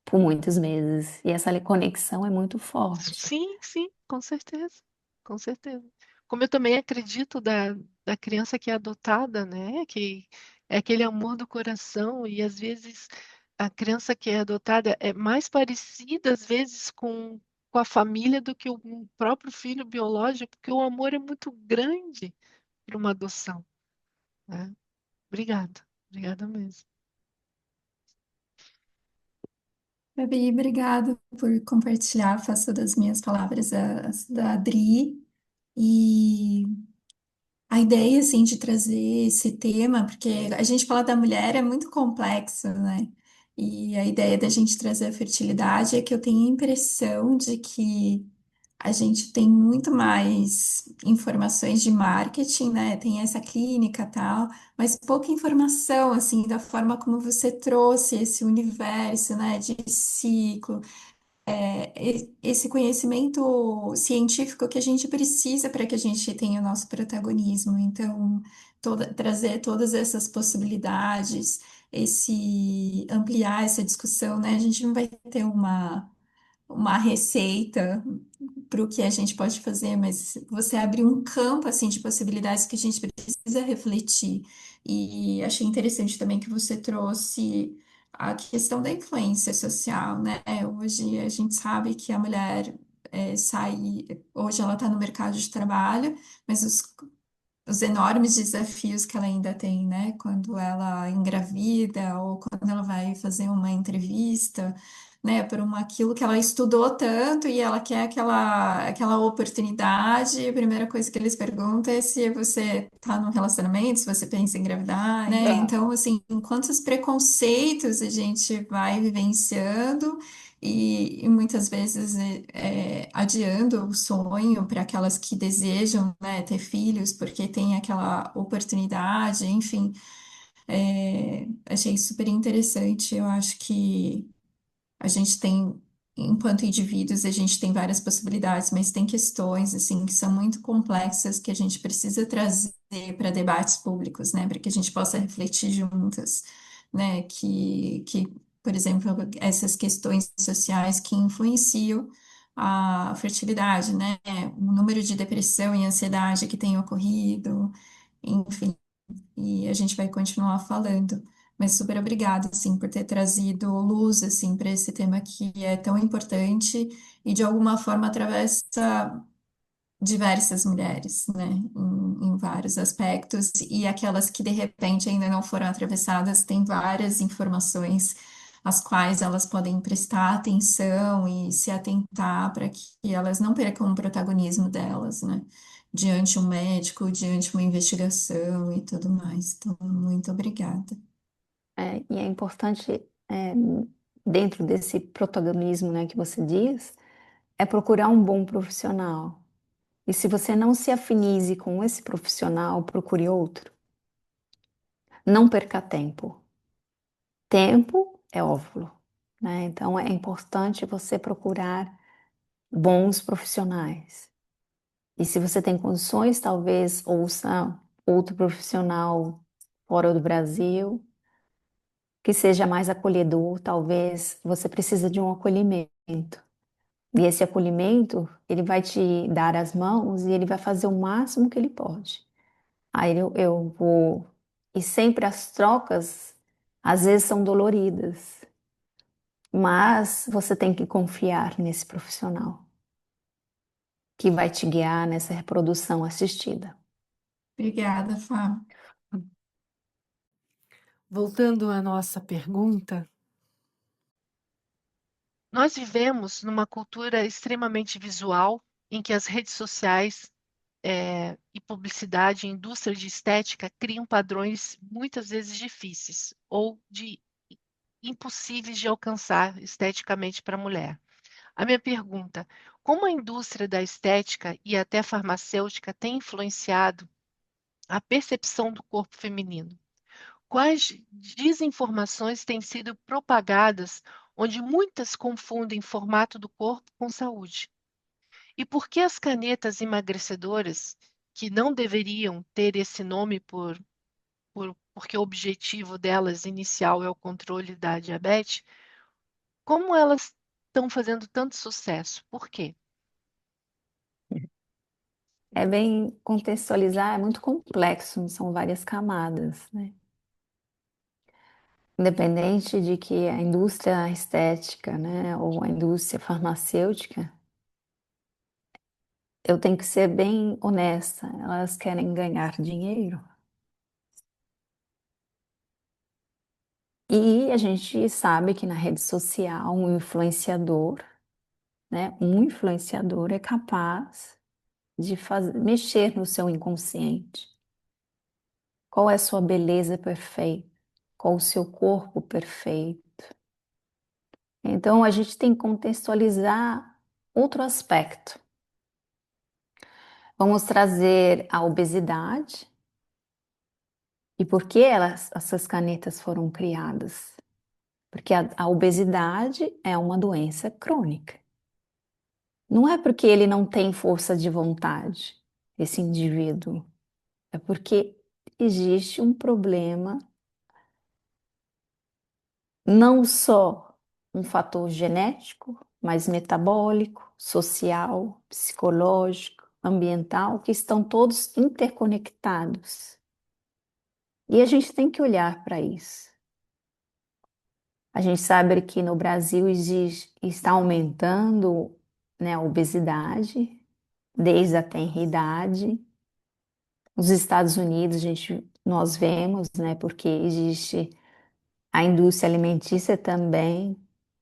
Por muitos meses. E essa conexão é muito forte. Sim, sim, com certeza, com certeza. Como eu também acredito da criança que é adotada, né? Que é aquele amor do coração e às vezes a criança que é adotada é mais parecida às vezes com a família do que o próprio filho biológico, porque o amor é muito grande para uma adoção, né? Obrigada, obrigada mesmo. Gabi, obrigada por compartilhar. Faço das minhas palavras as da Adri. E a ideia, assim, de trazer esse tema, porque a gente fala da mulher é muito complexo, né? E a ideia da gente trazer a fertilidade é que eu tenho a impressão de que a gente tem muito mais informações de marketing, né? Tem essa clínica e tal, mas pouca informação, assim, da forma como você trouxe esse universo, né, de ciclo, esse conhecimento científico que a gente precisa para que a gente tenha o nosso protagonismo. Então, trazer todas essas possibilidades, esse ampliar essa discussão, né? A gente não vai ter uma receita para o que a gente pode fazer, mas você abre um campo assim de possibilidades que a gente precisa refletir. E achei interessante também que você trouxe a questão da influência social, né? Hoje a gente sabe que a mulher hoje ela está no mercado de trabalho, mas os enormes desafios que ela ainda tem, né? Quando ela engravida ou quando ela vai fazer uma entrevista, né? Por aquilo que ela estudou tanto e ela quer aquela oportunidade. A primeira coisa que eles perguntam é se você está num relacionamento, se você pensa em engravidar, né? Então, assim, quantos preconceitos a gente vai vivenciando e muitas vezes adiando o sonho para aquelas que desejam, né, ter filhos, porque tem aquela oportunidade, enfim, achei super interessante. Eu acho que a gente tem, enquanto indivíduos, a gente tem várias possibilidades, mas tem questões assim que são muito complexas que a gente precisa trazer para debates públicos, né, para que a gente possa refletir juntas, né, por exemplo, essas questões sociais que influenciam a fertilidade, né, o número de depressão e ansiedade que tem ocorrido, enfim, e a gente vai continuar falando. Mas super obrigada, assim, por ter trazido luz, assim, para esse tema que é tão importante e, de alguma forma, atravessa diversas mulheres, né, em vários aspectos. E aquelas que, de repente, ainda não foram atravessadas, têm várias informações às quais elas podem prestar atenção e se atentar para que elas não percam o protagonismo delas, né? diante um médico, diante uma investigação e tudo mais. Então, muito obrigada. E é importante, dentro desse protagonismo, né, que você diz, é procurar um bom profissional. E se você não se afinize com esse profissional, procure outro. Não perca tempo. Tempo é óvulo, né? Então é importante você procurar bons profissionais. E se você tem condições, talvez ouça outro profissional fora do Brasil, que seja mais acolhedor, talvez você precisa de um acolhimento. E esse acolhimento, ele vai te dar as mãos e ele vai fazer o máximo que ele pode. Aí eu vou. E sempre as trocas, às vezes, são doloridas, mas você tem que confiar nesse profissional que vai te guiar nessa reprodução assistida. Obrigada, Fá. Voltando à nossa pergunta, Nós vivemos numa cultura extremamente visual, em que as redes sociais e publicidade, indústria de estética criam padrões muitas vezes difíceis ou impossíveis de alcançar esteticamente para a mulher. A minha pergunta: como a indústria da estética e até farmacêutica tem influenciado a percepção do corpo feminino? Quais desinformações têm sido propagadas onde muitas confundem formato do corpo com saúde? E por que as canetas emagrecedoras, que não deveriam ter esse nome porque o objetivo delas inicial é o controle da diabetes, como elas estão fazendo tanto sucesso? Por quê? É bem contextualizar, é muito complexo, são várias camadas, né? Independente de que a indústria estética, né, ou a indústria farmacêutica, eu tenho que ser bem honesta, elas querem ganhar dinheiro. E a gente sabe que na rede social, um influenciador é capaz de mexer no seu inconsciente. Qual é a sua beleza perfeita? Qual o seu corpo perfeito? Então a gente tem que contextualizar outro aspecto. Vamos trazer a obesidade e por que essas canetas foram criadas. Porque a obesidade é uma doença crônica. Não é porque ele não tem força de vontade, esse indivíduo. É porque existe um problema, não só um fator genético, mas metabólico, social, psicológico, ambiental, que estão todos interconectados. E a gente tem que olhar para isso. A gente sabe que no Brasil está aumentando, né, a obesidade desde a tenra idade. Nos Estados Unidos, nós vemos, né, porque existe a indústria alimentícia também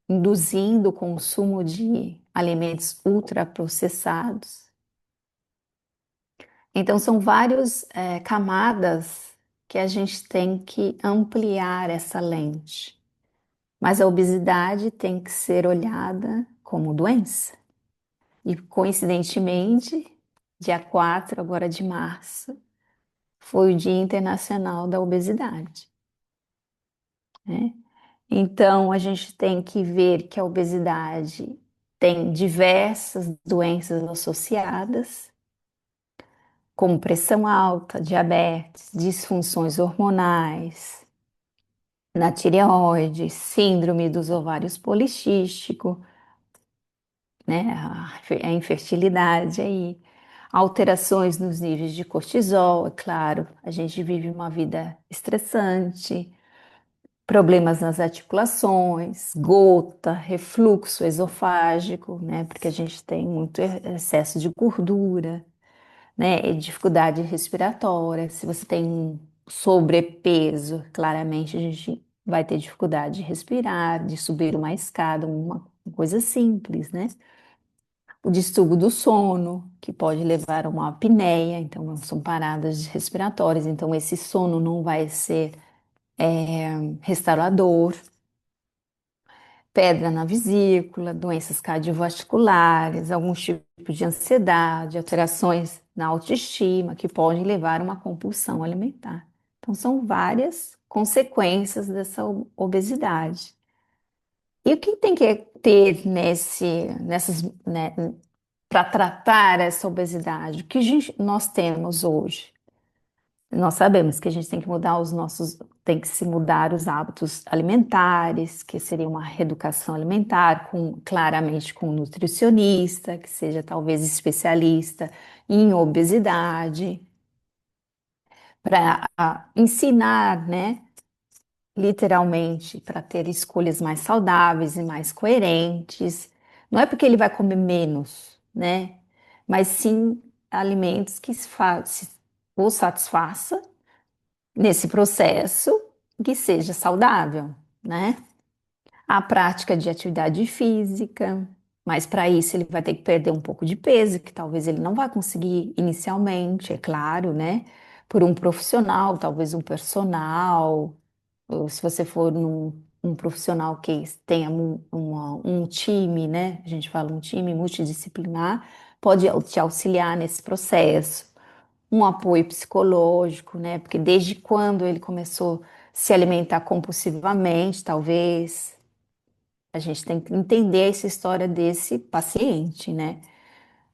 induzindo o consumo de alimentos ultraprocessados. Então, são várias camadas que a gente tem que ampliar essa lente. Mas a obesidade tem que ser olhada como doença. E, coincidentemente, dia 4 agora de março, foi o Dia Internacional da Obesidade, né? Então, a gente tem que ver que a obesidade tem diversas doenças associadas, como pressão alta, diabetes, disfunções hormonais, na tireoide, síndrome dos ovários policístico, né? A infertilidade aí, alterações nos níveis de cortisol, é claro, a gente vive uma vida estressante, problemas nas articulações, gota, refluxo esofágico, né? Porque a gente tem muito excesso de gordura, né? E dificuldade respiratória. Se você tem um sobrepeso, claramente a gente vai ter dificuldade de respirar, de subir uma escada, uma coisa simples, né? o distúrbio do sono, que pode levar a uma apneia, então são paradas respiratórias, então esse sono não vai ser restaurador, pedra na vesícula, doenças cardiovasculares, alguns tipos de ansiedade, alterações na autoestima, que podem levar a uma compulsão alimentar. Então, são várias consequências dessa obesidade. E o que tem que ter para tratar essa obesidade? O que nós temos hoje? Nós sabemos que a gente tem que tem que se mudar os hábitos alimentares, que seria uma reeducação alimentar, claramente com um nutricionista, que seja talvez especialista em obesidade, para ensinar, né, literalmente, para ter escolhas mais saudáveis e mais coerentes. Não é porque ele vai comer menos, né, mas sim alimentos que o satisfaça nesse processo que seja saudável, né? A prática de atividade física, mas para isso ele vai ter que perder um pouco de peso, que talvez ele não vai conseguir inicialmente, é claro, né? Por um profissional, talvez um personal, ou se você for um profissional que tenha um time, né? A gente fala um time multidisciplinar, pode te auxiliar nesse processo um apoio psicológico, né? Porque desde quando ele começou a se alimentar compulsivamente, talvez a gente tem que entender essa história desse paciente, né?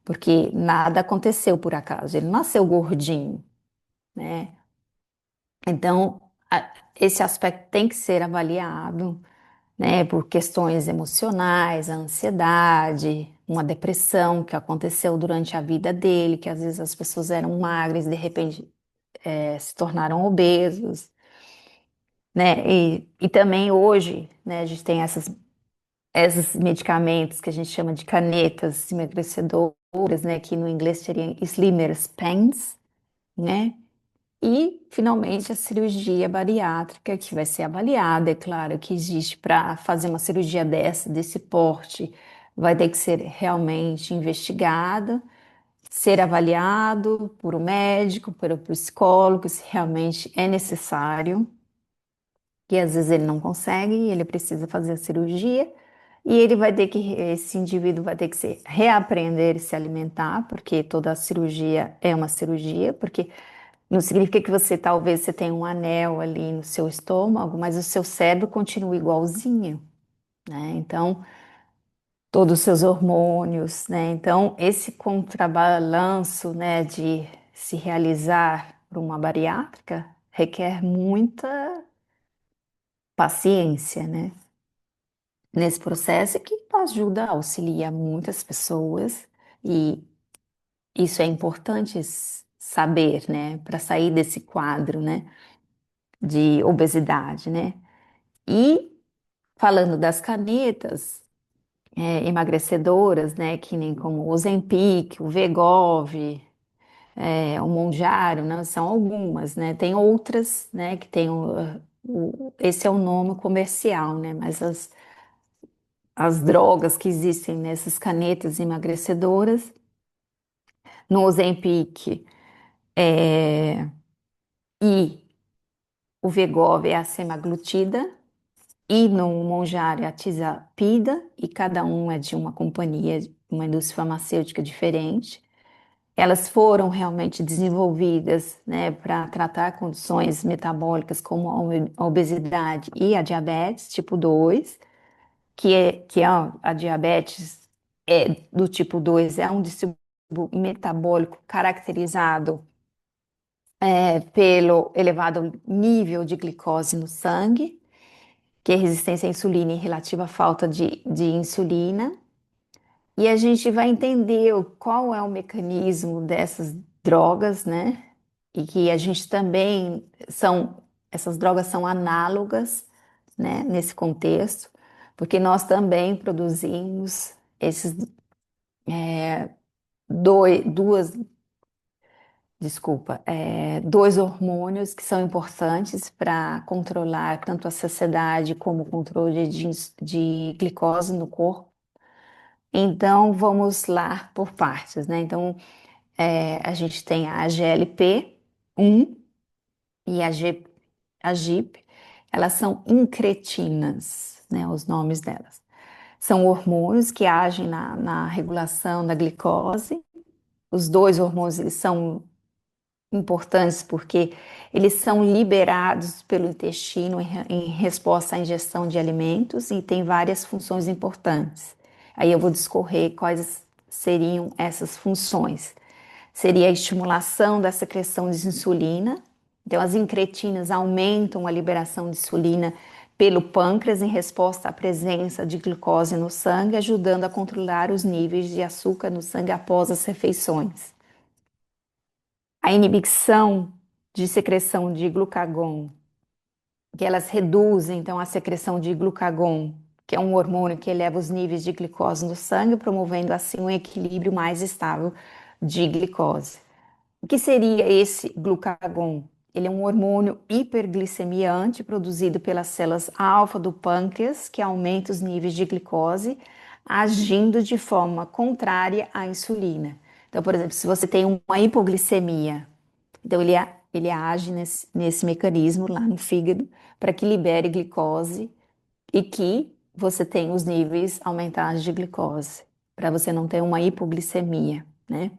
Porque nada aconteceu por acaso, ele não nasceu gordinho, né? Então, esse aspecto tem que ser avaliado, né? Por questões emocionais, a ansiedade, uma depressão que aconteceu durante a vida dele, que às vezes as pessoas eram magras, de repente se tornaram obesos, né? E também hoje, né, a gente tem esses medicamentos que a gente chama de canetas emagrecedoras, né, que no inglês seriam Slimmers Pens, né? E, finalmente, a cirurgia bariátrica, que vai ser avaliada, é claro que existe para fazer uma cirurgia desse porte, vai ter que ser realmente investigada, ser avaliado por um médico, por um psicólogo, se realmente é necessário, que às vezes ele não consegue, ele precisa fazer a cirurgia, e esse indivíduo vai ter que se reaprender a se alimentar, porque toda cirurgia é uma cirurgia, porque não significa que talvez você tenha um anel ali no seu estômago, mas o seu cérebro continua igualzinho, né? Então, todos os seus hormônios, né? Então, esse contrabalanço, né, de se realizar por uma bariátrica requer muita paciência, né? Nesse processo que ajuda, auxilia muitas pessoas e isso é importante saber, né, para sair desse quadro, né, de obesidade, né? E falando das canetas emagrecedoras, né, que nem como o Ozempic, o Wegovy, o Mounjaro, né, são algumas, né? Tem outras, né, que tem esse é o nome comercial, né? Mas as drogas que existem nessas canetas emagrecedoras, no Ozempic e o Wegovy é a semaglutida e no Mounjaro é a tizapida e cada um é de uma companhia, uma indústria farmacêutica diferente. Elas foram realmente desenvolvidas, né, para tratar condições metabólicas como a obesidade e a diabetes tipo 2, que é a diabetes do tipo 2 é um distúrbio metabólico caracterizado pelo elevado nível de glicose no sangue, que é resistência à insulina e relativa falta de insulina. E a gente vai entender qual é o mecanismo dessas drogas, né? E que a gente também essas drogas são análogas, né, nesse contexto, porque nós também produzimos esses duas, desculpa, dois hormônios que são importantes para controlar tanto a saciedade como o controle de glicose no corpo. Então, vamos lá por partes, né? Então, a gente tem a GLP-1 e a GIP, elas são incretinas, né? Os nomes delas. São hormônios que agem na regulação da glicose. Os dois hormônios, eles são importantes porque eles são liberados pelo intestino em resposta à ingestão de alimentos e tem várias funções importantes. Aí eu vou discorrer quais seriam essas funções. Seria a estimulação da secreção de insulina. Então, as incretinas aumentam a liberação de insulina pelo pâncreas em resposta à presença de glicose no sangue, ajudando a controlar os níveis de açúcar no sangue após as refeições. A inibição de secreção de glucagon, que elas reduzem então a secreção de glucagon, que é um hormônio que eleva os níveis de glicose no sangue, promovendo assim um equilíbrio mais estável de glicose. O que seria esse glucagon? Ele é um hormônio hiperglicemiante produzido pelas células alfa do pâncreas, que aumenta os níveis de glicose, agindo de forma contrária à insulina. Então, por exemplo, se você tem uma hipoglicemia, então ele age nesse mecanismo lá no fígado para que libere glicose e que você tenha os níveis aumentados de glicose, para você não ter uma hipoglicemia, né?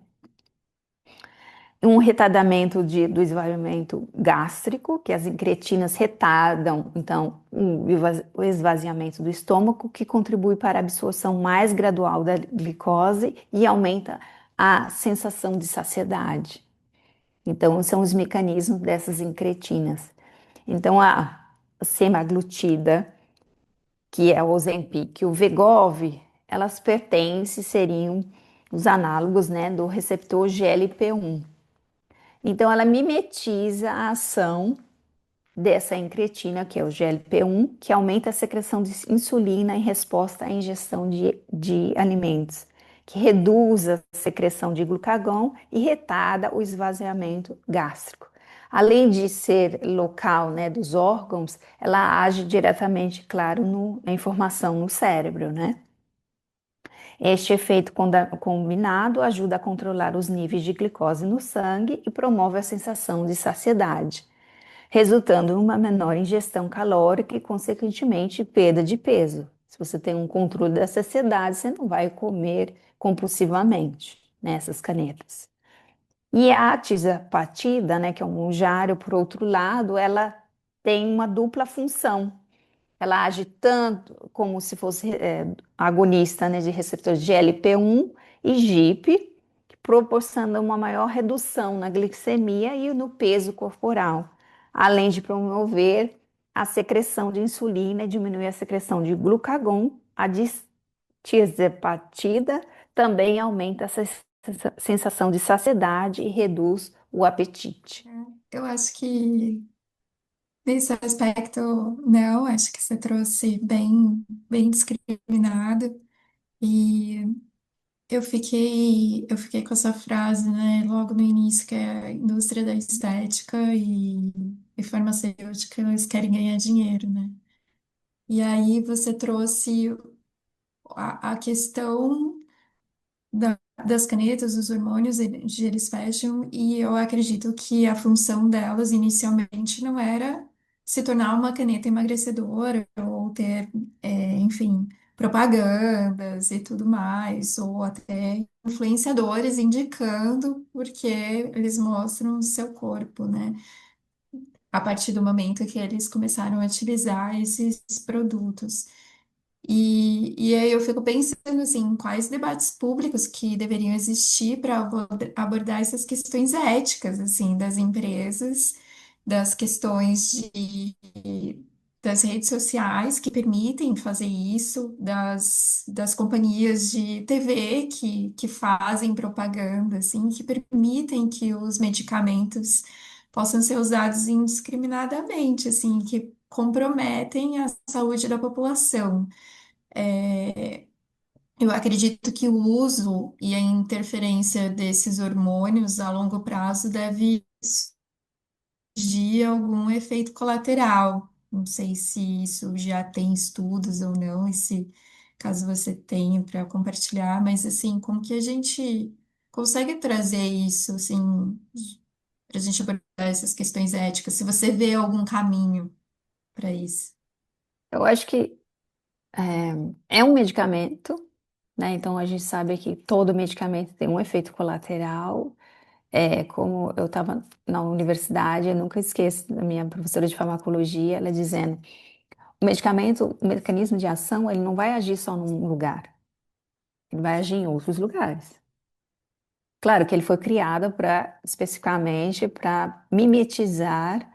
Um retardamento do esvaziamento gástrico, que as incretinas retardam, então, o esvaziamento do estômago, que contribui para a absorção mais gradual da glicose e aumenta a sensação de saciedade. Então, são os mecanismos dessas incretinas. Então, a semaglutida, que é o Ozempic, e o Wegovy, elas pertencem, seriam os análogos, né, do receptor GLP-1. Então, ela mimetiza a ação dessa incretina, que é o GLP-1, que aumenta a secreção de insulina em resposta à ingestão de alimentos, que reduz a secreção de glucagon e retarda o esvaziamento gástrico. Além de ser local, né, dos órgãos, ela age diretamente, claro, na informação no cérebro, né? Este efeito combinado ajuda a controlar os níveis de glicose no sangue e promove a sensação de saciedade, resultando em uma menor ingestão calórica e, consequentemente, perda de peso. Se você tem um controle da saciedade, você não vai comer compulsivamente nessas canetas. E a tirzepatida, né, que é um monjário, por outro lado, ela tem uma dupla função. Ela age tanto como se fosse agonista, né, de receptores GLP-1 e GIP, que proporcionam uma maior redução na glicemia e no peso corporal, além de promover a secreção de insulina e diminuir a secreção de glucagon. A tirzepatida também aumenta essa sensação de saciedade e reduz o apetite. Eu acho que nesse aspecto, não, acho que você trouxe bem discriminado. E eu fiquei com essa frase, né, logo no início, que é a indústria da estética e farmacêutica, eles querem ganhar dinheiro, né? E aí você trouxe a questão das canetas, dos hormônios, eles fecham, e eu acredito que a função delas inicialmente não era se tornar uma caneta emagrecedora ou ter, enfim, propagandas e tudo mais, ou até influenciadores indicando porque eles mostram o seu corpo, né? A partir do momento que eles começaram a utilizar esses produtos. E aí eu fico pensando assim, em quais debates públicos que deveriam existir para abordar essas questões éticas assim das empresas, das questões das redes sociais que permitem fazer isso, das companhias de TV que fazem propaganda, assim, que permitem que os medicamentos possam ser usados indiscriminadamente, assim, que comprometem a saúde da população. Eu acredito que o uso e a interferência desses hormônios a longo prazo deve surgir algum efeito colateral. Não sei se isso já tem estudos ou não, e se caso você tenha para compartilhar, mas assim, como que a gente consegue trazer isso, assim, para a gente abordar essas questões éticas? Se você vê algum caminho para isso. Eu acho que é um medicamento, né? Então a gente sabe que todo medicamento tem um efeito colateral. Como eu estava na universidade, eu nunca esqueço da minha professora de farmacologia, ela dizendo, o medicamento, o mecanismo de ação, ele não vai agir só num lugar, ele vai agir em outros lugares. Claro que ele foi criado para especificamente para mimetizar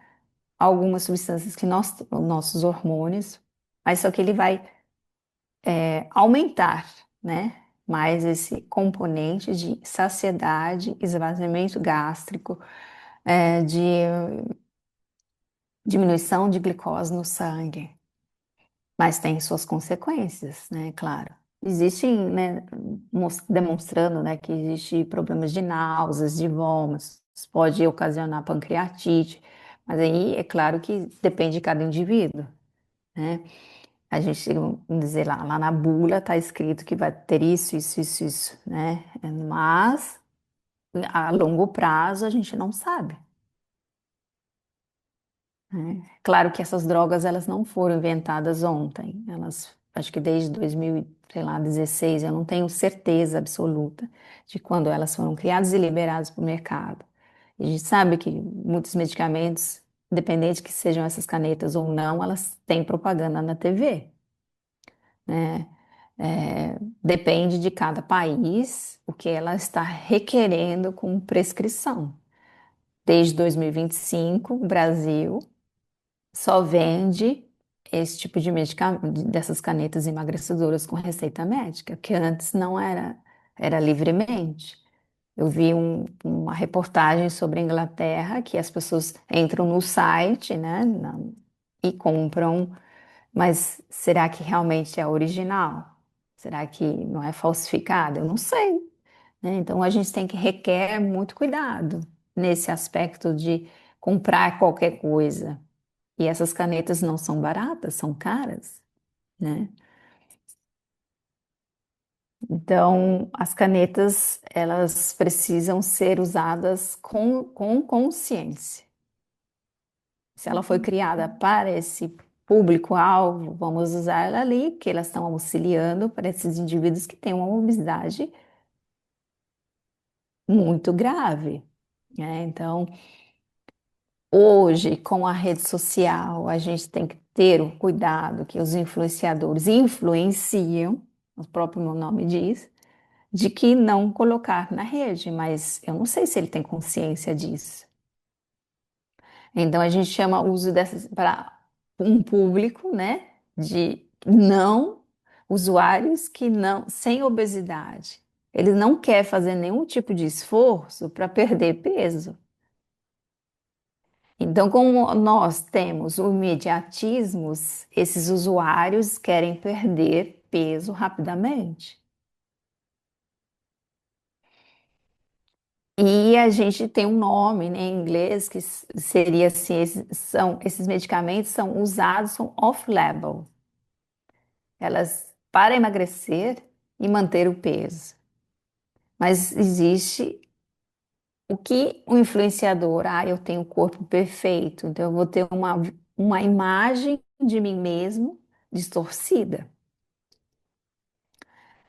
algumas substâncias que os nossos hormônios, mas só que ele vai aumentar, né? Mais esse componente de saciedade, esvaziamento gástrico, de diminuição de glicose no sangue, mas tem suas consequências, né? Claro. Existem, né, demonstrando, né, que existe problemas de náuseas, de vômitos, pode ocasionar pancreatite, mas aí é claro que depende de cada indivíduo, né? A gente, vamos dizer lá na bula está escrito que vai ter isso, né? Mas a longo prazo a gente não sabe, né? Claro que essas drogas elas não foram inventadas ontem, elas acho que desde 2000, sei lá, 16, eu não tenho certeza absoluta de quando elas foram criadas e liberadas para o mercado. E a gente sabe que muitos medicamentos, independente que sejam essas canetas ou não, elas têm propaganda na TV, né? Depende de cada país o que ela está requerendo com prescrição. Desde 2025, o Brasil só vende esse tipo de medicamento, dessas canetas emagrecedoras com receita médica, que antes não era, era livremente. Eu vi uma reportagem sobre a Inglaterra que as pessoas entram no site, né, e compram, mas será que realmente é original? Será que não é falsificado? Eu não sei, né? Então a gente tem que requer muito cuidado nesse aspecto de comprar qualquer coisa. E essas canetas não são baratas, são caras, né? Então, as canetas, elas precisam ser usadas com consciência. Se ela foi criada para esse público-alvo, vamos usar ela ali, que elas estão auxiliando para esses indivíduos que têm uma obesidade muito grave, né? Então, hoje, com a rede social, a gente tem que ter o cuidado que os influenciadores influenciam, o próprio nome diz, de que não colocar na rede, mas eu não sei se ele tem consciência disso. Então a gente chama o uso dessas para um público, né, de não usuários que não sem obesidade. Ele não quer fazer nenhum tipo de esforço para perder peso. Então, como nós temos o imediatismo, esses usuários querem perder peso rapidamente. E a gente tem um nome, né, em inglês que seria assim, esses medicamentos são usados, são off-label. Elas para emagrecer e manter o peso. Mas existe o que o influenciador, eu tenho o corpo perfeito, então eu vou ter uma imagem de mim mesmo distorcida.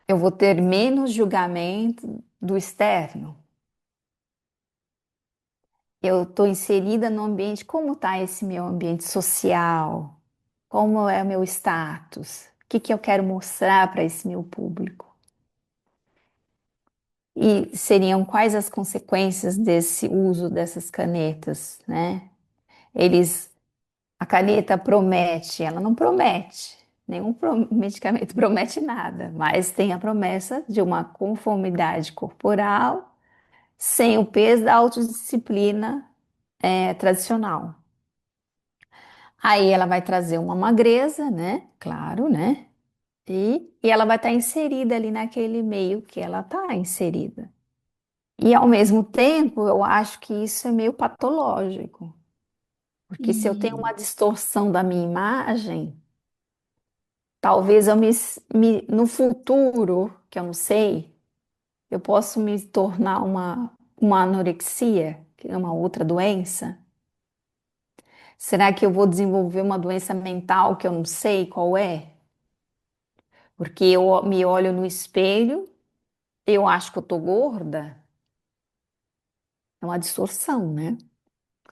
Eu vou ter menos julgamento do externo. Eu estou inserida no ambiente, como está esse meu ambiente social? Como é o meu status? O que que eu quero mostrar para esse meu público? E seriam quais as consequências desse uso dessas canetas, né? Eles, a caneta promete, ela não promete, nenhum medicamento promete nada, mas tem a promessa de uma conformidade corporal sem o peso da autodisciplina tradicional. Aí ela vai trazer uma magreza, né? Claro, né? E ela vai estar inserida ali naquele meio que ela está inserida. E ao mesmo tempo, eu acho que isso é meio patológico, porque se eu tenho E, uma distorção da minha imagem, talvez no futuro, que eu não sei, eu posso me tornar uma anorexia, que é uma outra doença. Será que eu vou desenvolver uma doença mental que eu não sei qual é? Porque eu me olho no espelho, eu acho que eu tô gorda. É uma distorção, né?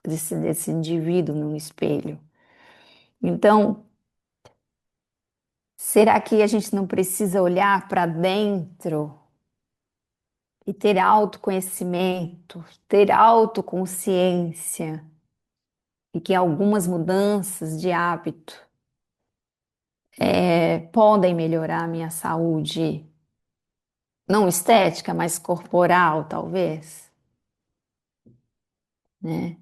Desse indivíduo no espelho. Então, será que a gente não precisa olhar para dentro e ter autoconhecimento, ter autoconsciência e que algumas mudanças de hábito podem melhorar a minha saúde, não estética, mas corporal, talvez, né?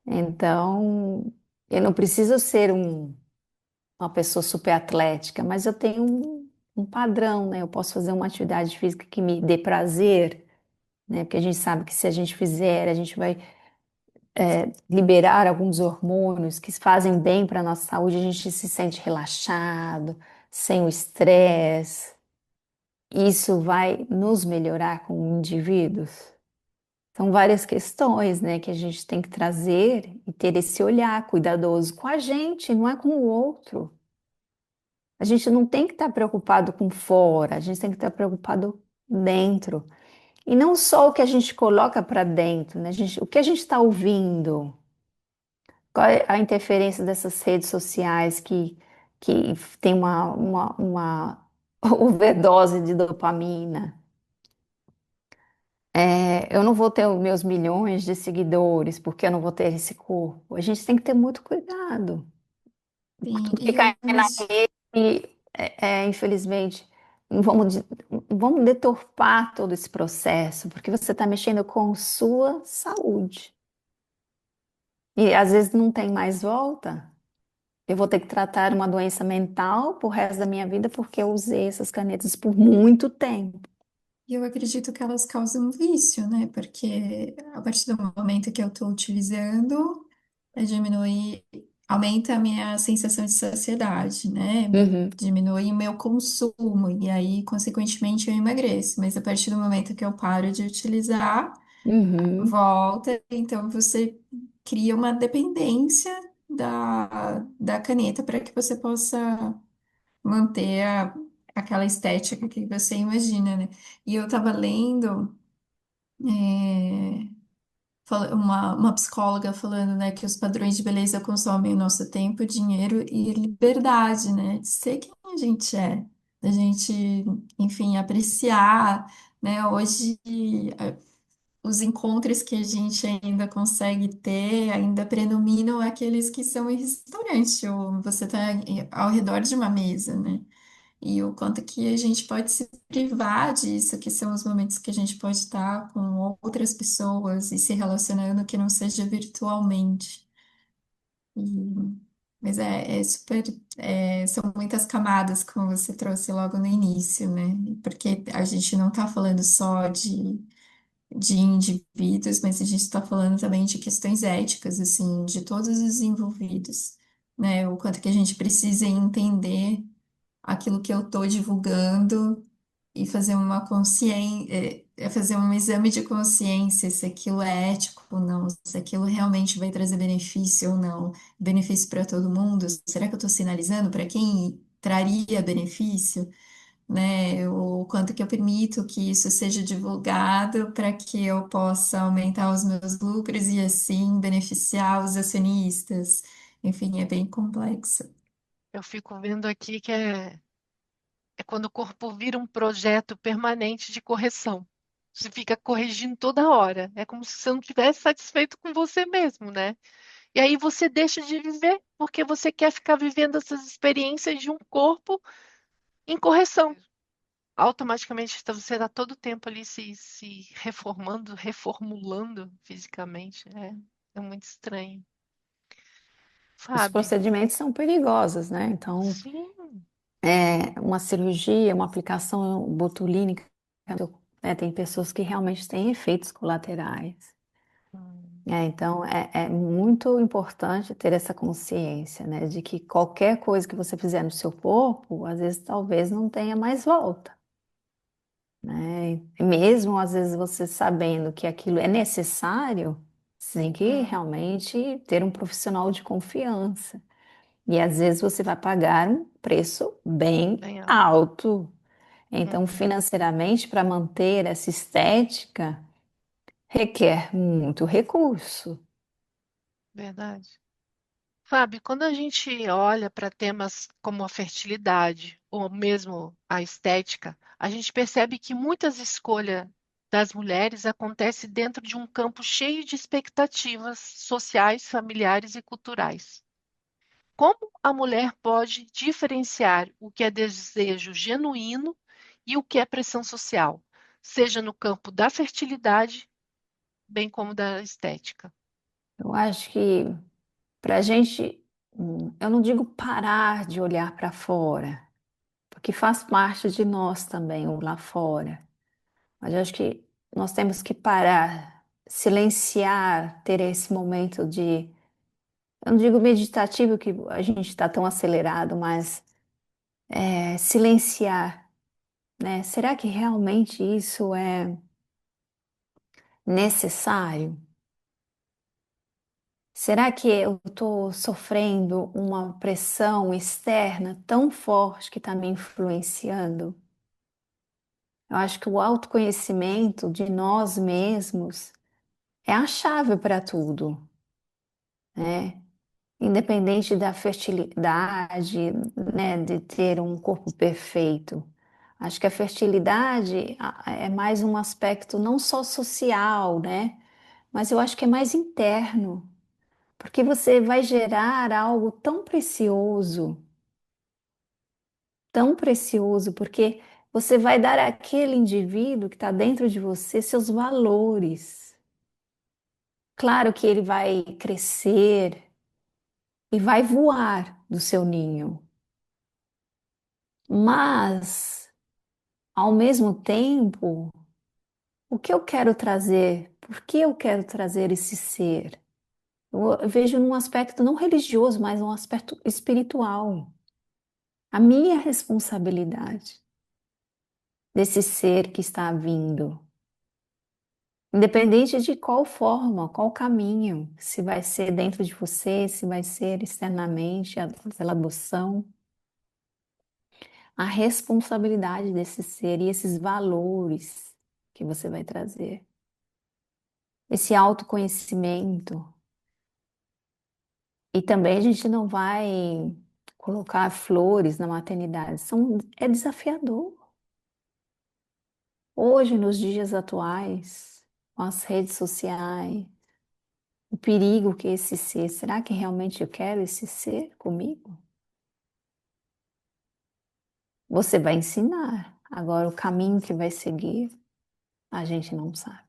Então, eu não preciso ser uma pessoa super atlética, mas eu tenho um padrão, né? Eu posso fazer uma atividade física que me dê prazer, né? Porque a gente sabe que se a gente fizer, a gente vai liberar alguns hormônios que fazem bem para a nossa saúde, a gente se sente relaxado, sem o estresse. Isso vai nos melhorar como indivíduos. São várias questões, né, que a gente tem que trazer e ter esse olhar cuidadoso com a gente, não é com o outro. A gente não tem que estar preocupado com fora, a gente tem que estar preocupado dentro. E não só o que a gente coloca para dentro, né? O que a gente está ouvindo, qual é a interferência dessas redes sociais que tem uma overdose de dopamina. Eu não vou ter os meus milhões de seguidores porque eu não vou ter esse corpo. A gente tem que ter muito cuidado. Sim, Tudo que cai na rede, infelizmente, não vamos deturpar todo esse processo, porque você está mexendo com sua saúde. E às vezes não tem mais volta. Eu vou ter que tratar uma doença mental pro resto da minha vida porque eu usei essas canetas por muito tempo. e eu acredito que elas causam vício, né? Porque a partir do momento que eu estou utilizando, diminui, aumenta a minha sensação de saciedade, né? Uhum, Diminui o meu consumo, e aí, consequentemente, eu emagreço. Mas a partir do momento que eu paro de utilizar, uhum. volta, então você cria uma dependência da caneta para que você possa manter aquela estética que você imagina, né? E eu estava lendo uma psicóloga falando, né, que os padrões de beleza consomem o nosso tempo, dinheiro e liberdade, né? De ser quem a gente é, da gente, enfim, apreciar, né? Hoje os encontros que a gente ainda consegue ter ainda predominam aqueles que são em restaurante, ou você está ao redor de uma mesa, né? E o quanto que a gente pode se privar disso, que são os momentos que a gente pode estar com outras pessoas e se relacionando que não seja virtualmente. E- mas é super, são muitas camadas, como você trouxe logo no início, né? Porque a gente não está falando só de indivíduos, mas a gente está falando também de questões éticas, assim, de todos os envolvidos, né? O quanto que a gente precisa entender aquilo que eu estou divulgando e fazer uma consciência, fazer um exame de consciência se aquilo é ético ou não, se aquilo realmente vai trazer benefício ou não, benefício para todo mundo. Será que eu estou sinalizando para quem traria benefício? Né? O quanto que eu permito que isso seja divulgado para que eu possa aumentar os meus lucros e assim beneficiar os acionistas. Enfim, é bem complexo. Eu fico vendo aqui que é quando o corpo vira um projeto permanente de correção. Você fica corrigindo toda hora. É como se você não estivesse satisfeito com você mesmo, né? E aí você deixa de viver porque você quer ficar vivendo essas experiências de um corpo em correção. Automaticamente então, você está todo o tempo ali se reformando, reformulando fisicamente. É muito estranho. Os Sabe? procedimentos são perigosos, né? Então, Sim. uma cirurgia, uma aplicação botulínica, né? Tem pessoas que realmente têm efeitos colaterais. Então é muito importante ter essa consciência, né, de que qualquer coisa que você fizer no seu corpo, às vezes talvez não tenha mais volta, né? E mesmo às vezes você sabendo que aquilo é necessário, você tem que Hum, realmente ter um profissional de confiança. E às vezes você vai pagar um preço bem bem alto. alto. Então, Uhum, financeiramente, para manter essa estética, requer muito recurso. verdade. Fábio, quando a gente olha para temas como a fertilidade ou mesmo a estética, a gente percebe que muitas escolhas das mulheres acontecem dentro de um campo cheio de expectativas sociais, familiares e culturais. Como a mulher pode diferenciar o que é desejo genuíno e o que é pressão social, seja no campo da fertilidade, bem como da estética? Eu acho que para a gente, eu não digo parar de olhar para fora, porque faz parte de nós também, o lá fora. Mas eu acho que nós temos que parar, silenciar, ter esse momento de, eu não digo meditativo, que a gente está tão acelerado, mas silenciar, né? Será que realmente isso é necessário? Será que eu estou sofrendo uma pressão externa tão forte que está me influenciando? Eu acho que o autoconhecimento de nós mesmos é a chave para tudo, né? Independente da fertilidade, né, de ter um corpo perfeito. Acho que a fertilidade é mais um aspecto não só social, né? Mas eu acho que é mais interno, porque você vai gerar algo tão precioso, porque você vai dar àquele indivíduo que está dentro de você seus valores. Claro que ele vai crescer e vai voar do seu ninho, mas, ao mesmo tempo, o que eu quero trazer? Por que eu quero trazer esse ser? Eu vejo num aspecto não religioso, mas um aspecto espiritual. A minha responsabilidade desse ser que está vindo, independente de qual forma, qual caminho, se vai ser dentro de você, se vai ser externamente, pela adoção, a responsabilidade desse ser e esses valores que você vai trazer, esse autoconhecimento. E também a gente não vai colocar flores na maternidade, é desafiador. Hoje, nos dias atuais, com as redes sociais, o perigo que é esse ser, será que realmente eu quero esse ser comigo? Você vai ensinar, agora o caminho que vai seguir, a gente não sabe.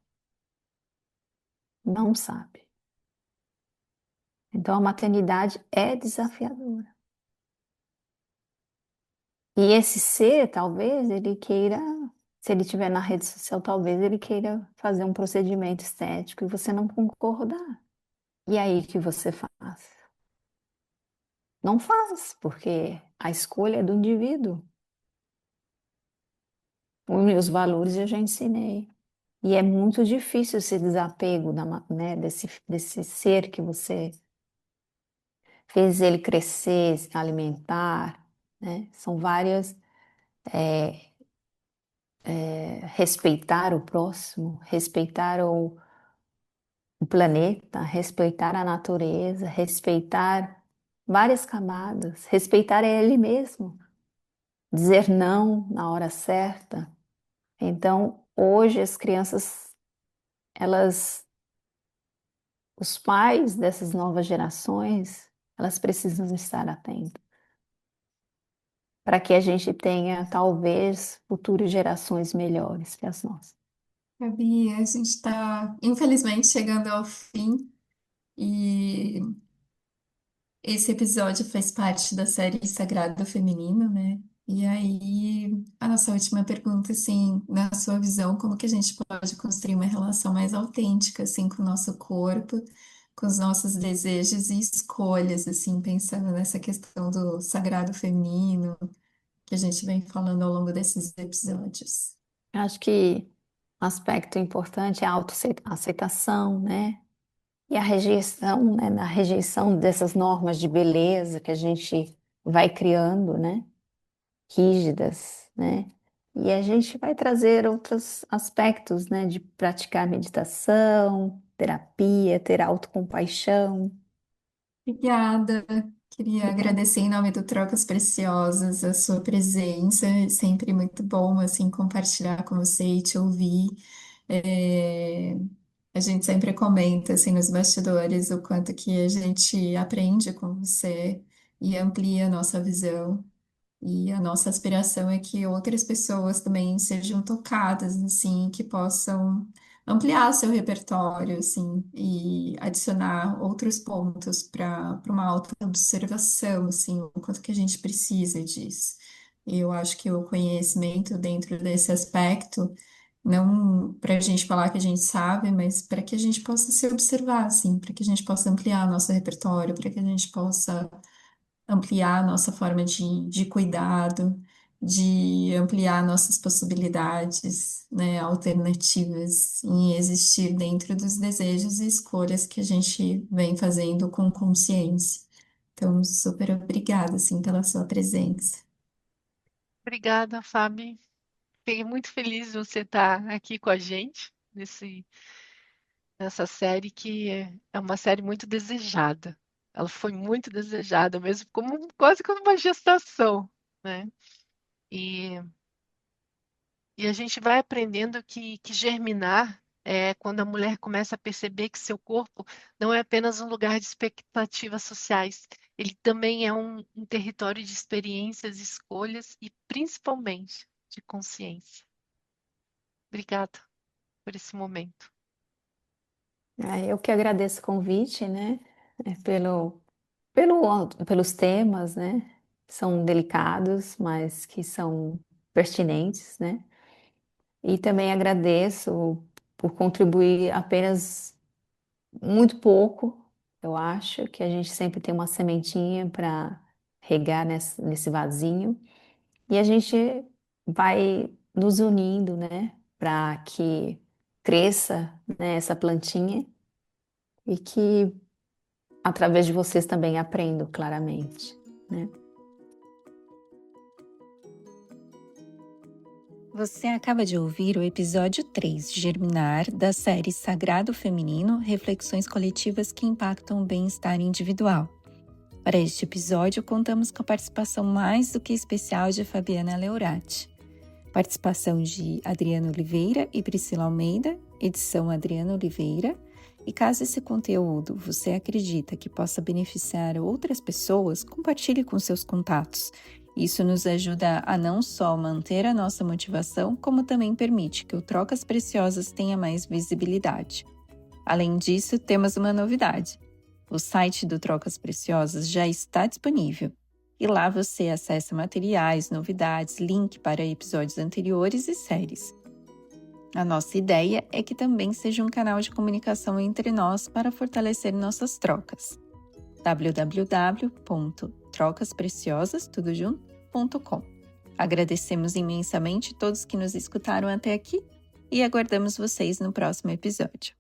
Não sabe. Então a maternidade é desafiadora. E esse ser, talvez, ele queira, se ele estiver na rede social, talvez ele queira fazer um procedimento estético e você não concordar. E aí o que você faz? Não faz, porque a escolha é do indivíduo. Os meus valores eu já ensinei. E é muito difícil esse desapego né, desse ser que você fez ele crescer, se alimentar, né? São várias. Respeitar o próximo, respeitar o planeta, respeitar a natureza, respeitar várias camadas, respeitar ele mesmo, dizer não na hora certa. Então, hoje as crianças, elas, os pais dessas novas gerações, elas precisam estar atentos para que a gente tenha talvez futuras gerações melhores que as nossas. Gabi, a gente está, infelizmente, chegando ao fim e esse episódio faz parte da série Sagrado Feminino, né? E aí, a nossa última pergunta, assim, na sua visão, como que a gente pode construir uma relação mais autêntica, assim, com o nosso corpo, com os nossos desejos e escolhas, assim, pensando nessa questão do sagrado feminino que a gente vem falando ao longo desses episódios. Acho que um aspecto importante é a autoaceitação, né? E a rejeição, né? A rejeição dessas normas de beleza que a gente vai criando, né? Rígidas, né? E a gente vai trazer outros aspectos, né? De praticar meditação, terapia, ter autocompaixão. Obrigada. Queria Obrigada. agradecer em nome do Trocas Preciosas a sua presença. É sempre muito bom assim compartilhar com você e te ouvir. É, A gente sempre comenta assim nos bastidores o quanto que a gente aprende com você e amplia a nossa visão. E a nossa aspiração é que outras pessoas também sejam tocadas, assim, que possam ampliar seu repertório, assim, e adicionar outros pontos para uma autoobservação, assim, o quanto que a gente precisa disso. E eu acho que o conhecimento dentro desse aspecto, não para a gente falar que a gente sabe, mas para que a gente possa se observar, assim, para que a gente possa ampliar nosso repertório, para que a gente possa ampliar a nossa forma de cuidado, de ampliar nossas possibilidades, né, alternativas em existir dentro dos desejos e escolhas que a gente vem fazendo com consciência. Então, super obrigada, assim, pela sua presença. Obrigada, Fábio. Fiquei muito feliz de você estar aqui com a gente nessa série que é uma série muito desejada. Ela foi muito desejada mesmo, como quase como uma gestação, né? E, e a gente vai aprendendo que germinar é quando a mulher começa a perceber que seu corpo não é apenas um lugar de expectativas sociais, ele também é um território de experiências, escolhas e principalmente de consciência. Obrigada por esse momento. Eu que agradeço o convite, né? Pelos temas, né? Que são delicados, mas que são pertinentes, né? E também agradeço por contribuir apenas muito pouco. Eu acho que a gente sempre tem uma sementinha para regar nesse vasinho e a gente vai nos unindo, né? Para que cresça, né, essa plantinha e que através de vocês também aprendo claramente, né? Você acaba de ouvir o episódio 3, Germinar, da série Sagrado Feminino, Reflexões Coletivas que Impactam o Bem-Estar Individual. Para este episódio, contamos com a participação mais do que especial de Fabiana Leurati. Participação de Adriana Oliveira e Priscila Almeida, edição Adriana Oliveira. E caso esse conteúdo você acredita que possa beneficiar outras pessoas, compartilhe com seus contatos. Isso nos ajuda a não só manter a nossa motivação, como também permite que o Trocas Preciosas tenha mais visibilidade. Além disso, temos uma novidade. O site do Trocas Preciosas já está disponível. E lá você acessa materiais, novidades, link para episódios anteriores e séries. A nossa ideia é que também seja um canal de comunicação entre nós para fortalecer nossas trocas. www.trocaspreciosas.com. Agradecemos imensamente todos que nos escutaram até aqui e aguardamos vocês no próximo episódio.